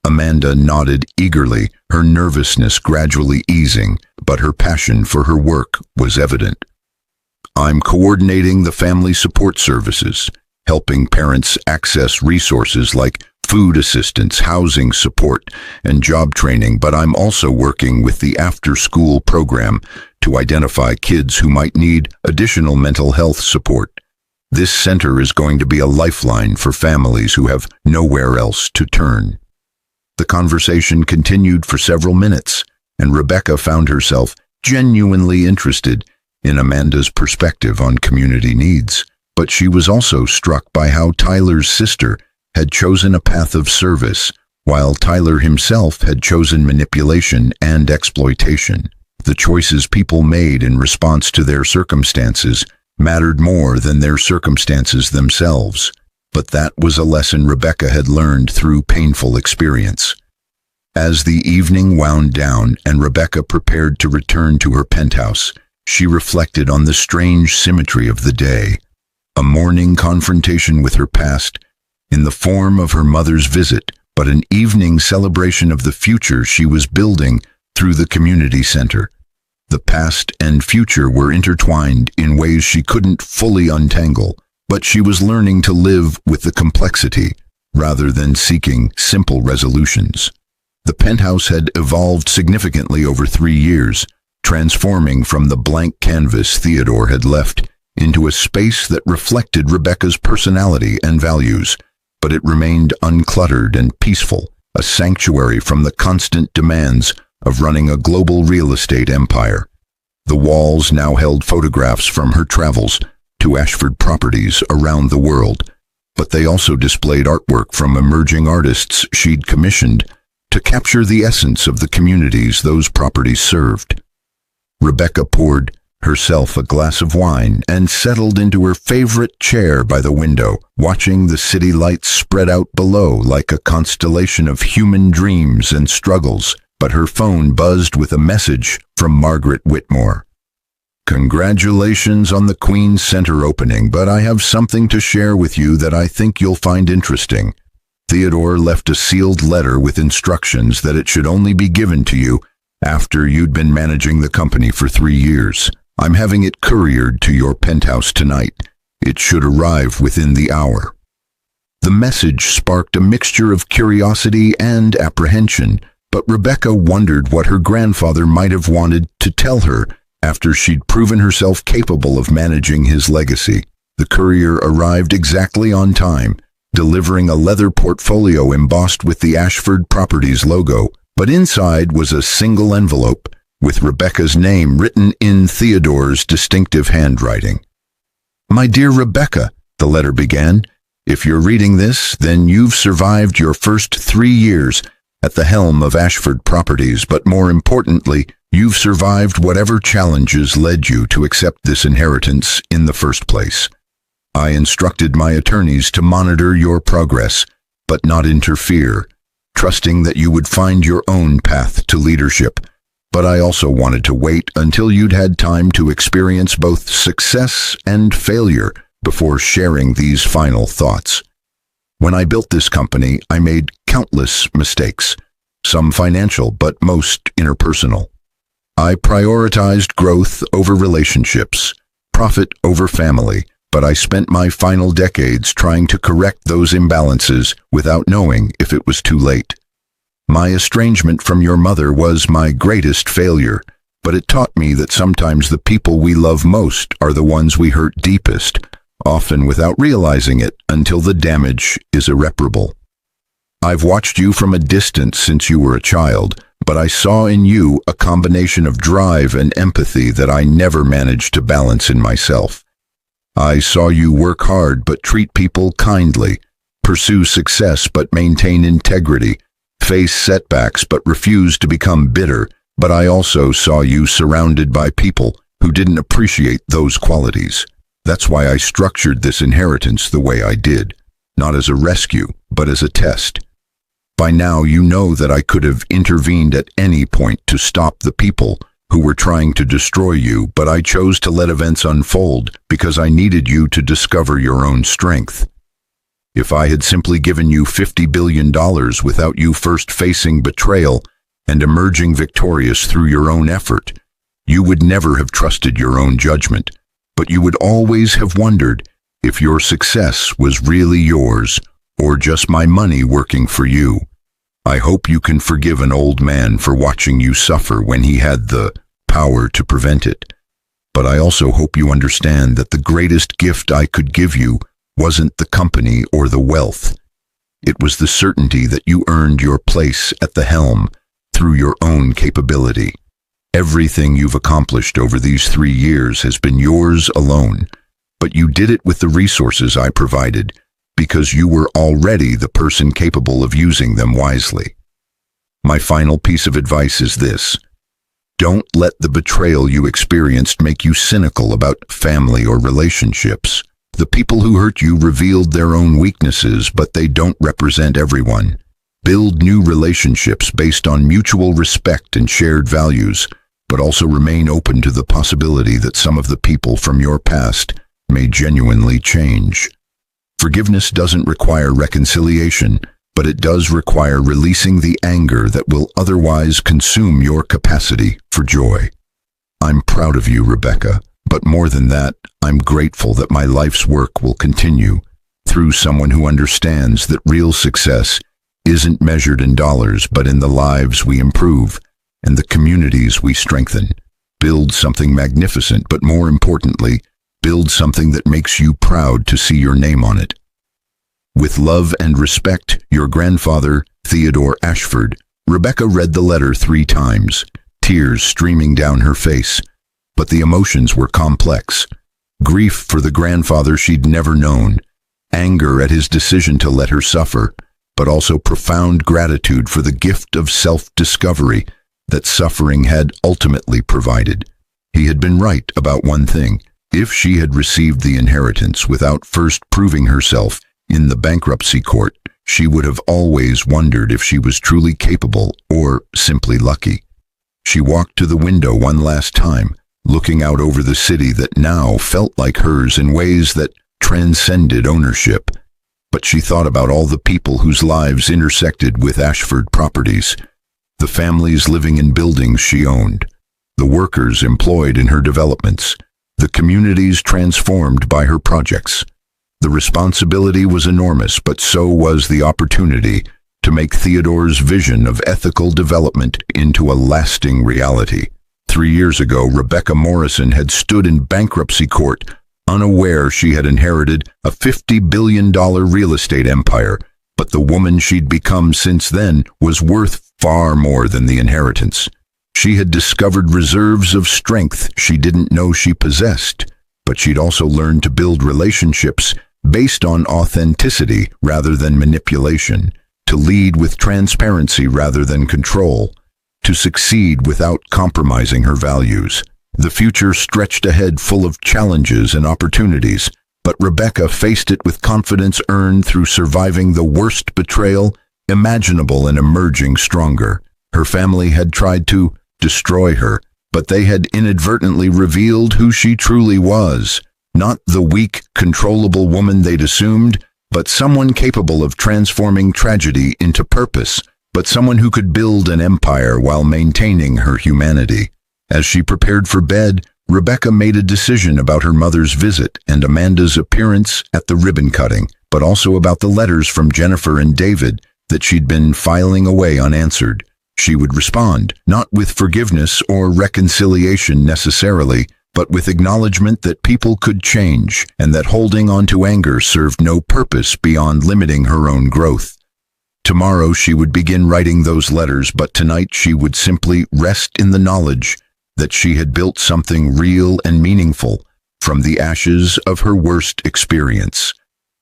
Amanda nodded eagerly, her nervousness gradually easing, but her passion for her work was evident. I'm coordinating the family support services, helping parents access resources like food assistance, housing support, and job training, but I'm also working with the after-school program to identify kids who might need additional mental health support. This center is going to be a lifeline for families who have nowhere else to turn. The conversation continued for several minutes, and Rebecca found herself genuinely interested in Amanda's perspective on community needs. But she was also struck by how Tyler's sister had chosen a path of service, while Tyler himself had chosen manipulation and exploitation. The choices people made in response to their circumstances mattered more than their circumstances themselves. But that was a lesson Rebecca had learned through painful experience. As the evening wound down and Rebecca prepared to return to her penthouse, she reflected on the strange symmetry of the day. A morning confrontation with her past, in the form of her mother's visit, but an evening celebration of the future she was building through the community center. The past and future were intertwined in ways she couldn't fully untangle, but she was learning to live with the complexity rather than seeking simple resolutions. The penthouse had evolved significantly over 3 years, transforming from the blank canvas Theodore had left into a space that reflected Rebecca's personality and values, but it remained uncluttered and peaceful, a sanctuary from the constant demands of running a global real estate empire. The walls now held photographs from her travels to Ashford properties around the world, but they also displayed artwork from emerging artists she'd commissioned to capture the essence of the communities those properties served. Rebecca poured herself a glass of wine and settled into her favorite chair by the window, watching the city lights spread out below like a constellation of human dreams and struggles. But her phone buzzed with a message from Margaret Whitmore. Congratulations on the Queen's Center opening, but I have something to share with you that I think you'll find interesting. Theodore left a sealed letter with instructions that it should only be given to you after you'd been managing the company for 3 years. I'm having it couriered to your penthouse tonight. It should arrive within the hour. The message sparked a mixture of curiosity and apprehension, but Rebecca wondered what her grandfather might have wanted to tell her after she'd proven herself capable of managing his legacy. The courier arrived exactly on time, delivering a leather portfolio embossed with the Ashford Properties logo, but inside was a single envelope with Rebecca's name written in Theodore's distinctive handwriting. My dear Rebecca, the letter began, if you're reading this, then you've survived your first 3 years at the helm of Ashford Properties, but more importantly, you've survived whatever challenges led you to accept this inheritance in the first place. I instructed my attorneys to monitor your progress, but not interfere, trusting that you would find your own path to leadership. But I also wanted to wait until you'd had time to experience both success and failure before sharing these final thoughts. When I built this company, I made countless mistakes, some financial, but most interpersonal. I prioritized growth over relationships, profit over family, but I spent my final decades trying to correct those imbalances without knowing if it was too late. My estrangement from your mother was my greatest failure, but it taught me that sometimes the people we love most are the ones we hurt deepest, often without realizing it until the damage is irreparable. I've watched you from a distance since you were a child, but I saw in you a combination of drive and empathy that I never managed to balance in myself. I saw you work hard but treat people kindly, pursue success but maintain integrity, face setbacks but refuse to become bitter, but I also saw you surrounded by people who didn't appreciate those qualities. That's why I structured this inheritance the way I did, not as a rescue, but as a test. By now you know that I could have intervened at any point to stop the people who were trying to destroy you, but I chose to let events unfold because I needed you to discover your own strength. If I had simply given you $50 billion without you first facing betrayal and emerging victorious through your own effort, you would never have trusted your own judgment, but you would always have wondered if your success was really yours or just my money working for you. I hope you can forgive an old man for watching you suffer when he had the power to prevent it. But I also hope you understand that the greatest gift I could give you wasn't the company or the wealth. It was the certainty that you earned your place at the helm through your own capability. Everything you've accomplished over these 3 years has been yours alone, but you did it with the resources I provided because you were already the person capable of using them wisely. My final piece of advice is this: don't let the betrayal you experienced make you cynical about family or relationships. The people who hurt you revealed their own weaknesses, but they don't represent everyone. Build new relationships based on mutual respect and shared values, but also remain open to the possibility that some of the people from your past may genuinely change. Forgiveness doesn't require reconciliation, but it does require releasing the anger that will otherwise consume your capacity for joy. I'm proud of you, Rebecca, but more than that, I'm grateful that my life's work will continue through someone who understands that real success isn't measured in dollars, but in the lives we improve and the communities we strengthen. Build something magnificent, but more importantly, build something that makes you proud to see your name on it. With love and respect, your grandfather, Theodore Ashford. Rebecca read the letter 3 times, tears streaming down her face. But the emotions were complex. Grief for the grandfather she'd never known, anger at his decision to let her suffer, but also profound gratitude for the gift of self-discovery that suffering had ultimately provided. He had been right about one thing: if she had received the inheritance without first proving herself in the bankruptcy court, she would have always wondered if she was truly capable or simply lucky. She walked to the window one last time, looking out over the city that now felt like hers in ways that transcended ownership. But she thought about all the people whose lives intersected with Ashford Properties, the families living in buildings she owned, the workers employed in her developments, the communities transformed by her projects. The responsibility was enormous, but so was the opportunity to make Theodore's vision of ethical development into a lasting reality. 3 years ago, Rebecca Morrison had stood in bankruptcy court, unaware she had inherited a $50 billion real estate empire, but the woman she'd become since then was worth far more than the inheritance. She had discovered reserves of strength she didn't know she possessed, but she'd also learned to build relationships based on authenticity rather than manipulation, to lead with transparency rather than control, to succeed without compromising her values. The future stretched ahead full of challenges and opportunities, but Rebecca faced it with confidence earned through surviving the worst betrayal imaginable and emerging stronger. Her family had tried to destroy her, but they had inadvertently revealed who she truly was. Not the weak, controllable woman they'd assumed, but someone capable of transforming tragedy into purpose, but someone who could build an empire while maintaining her humanity. As she prepared for bed, Rebecca made a decision about her mother's visit and Amanda's appearance at the ribbon cutting, but also about the letters from Jennifer and David that she'd been filing away unanswered. She would respond, not with forgiveness or reconciliation necessarily, but with acknowledgement that people could change and that holding on to anger served no purpose beyond limiting her own growth. Tomorrow she would begin writing those letters, but tonight she would simply rest in the knowledge that she had built something real and meaningful from the ashes of her worst experience.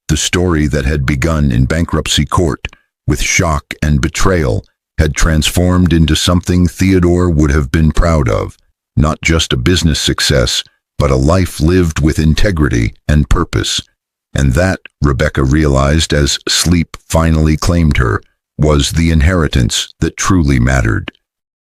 The story that had begun in bankruptcy court with shock and betrayal had transformed into something Theodore would have been proud of, not just a business success, but a life lived with integrity and purpose. And that, Rebecca realized as sleep finally claimed her, was the inheritance that truly mattered.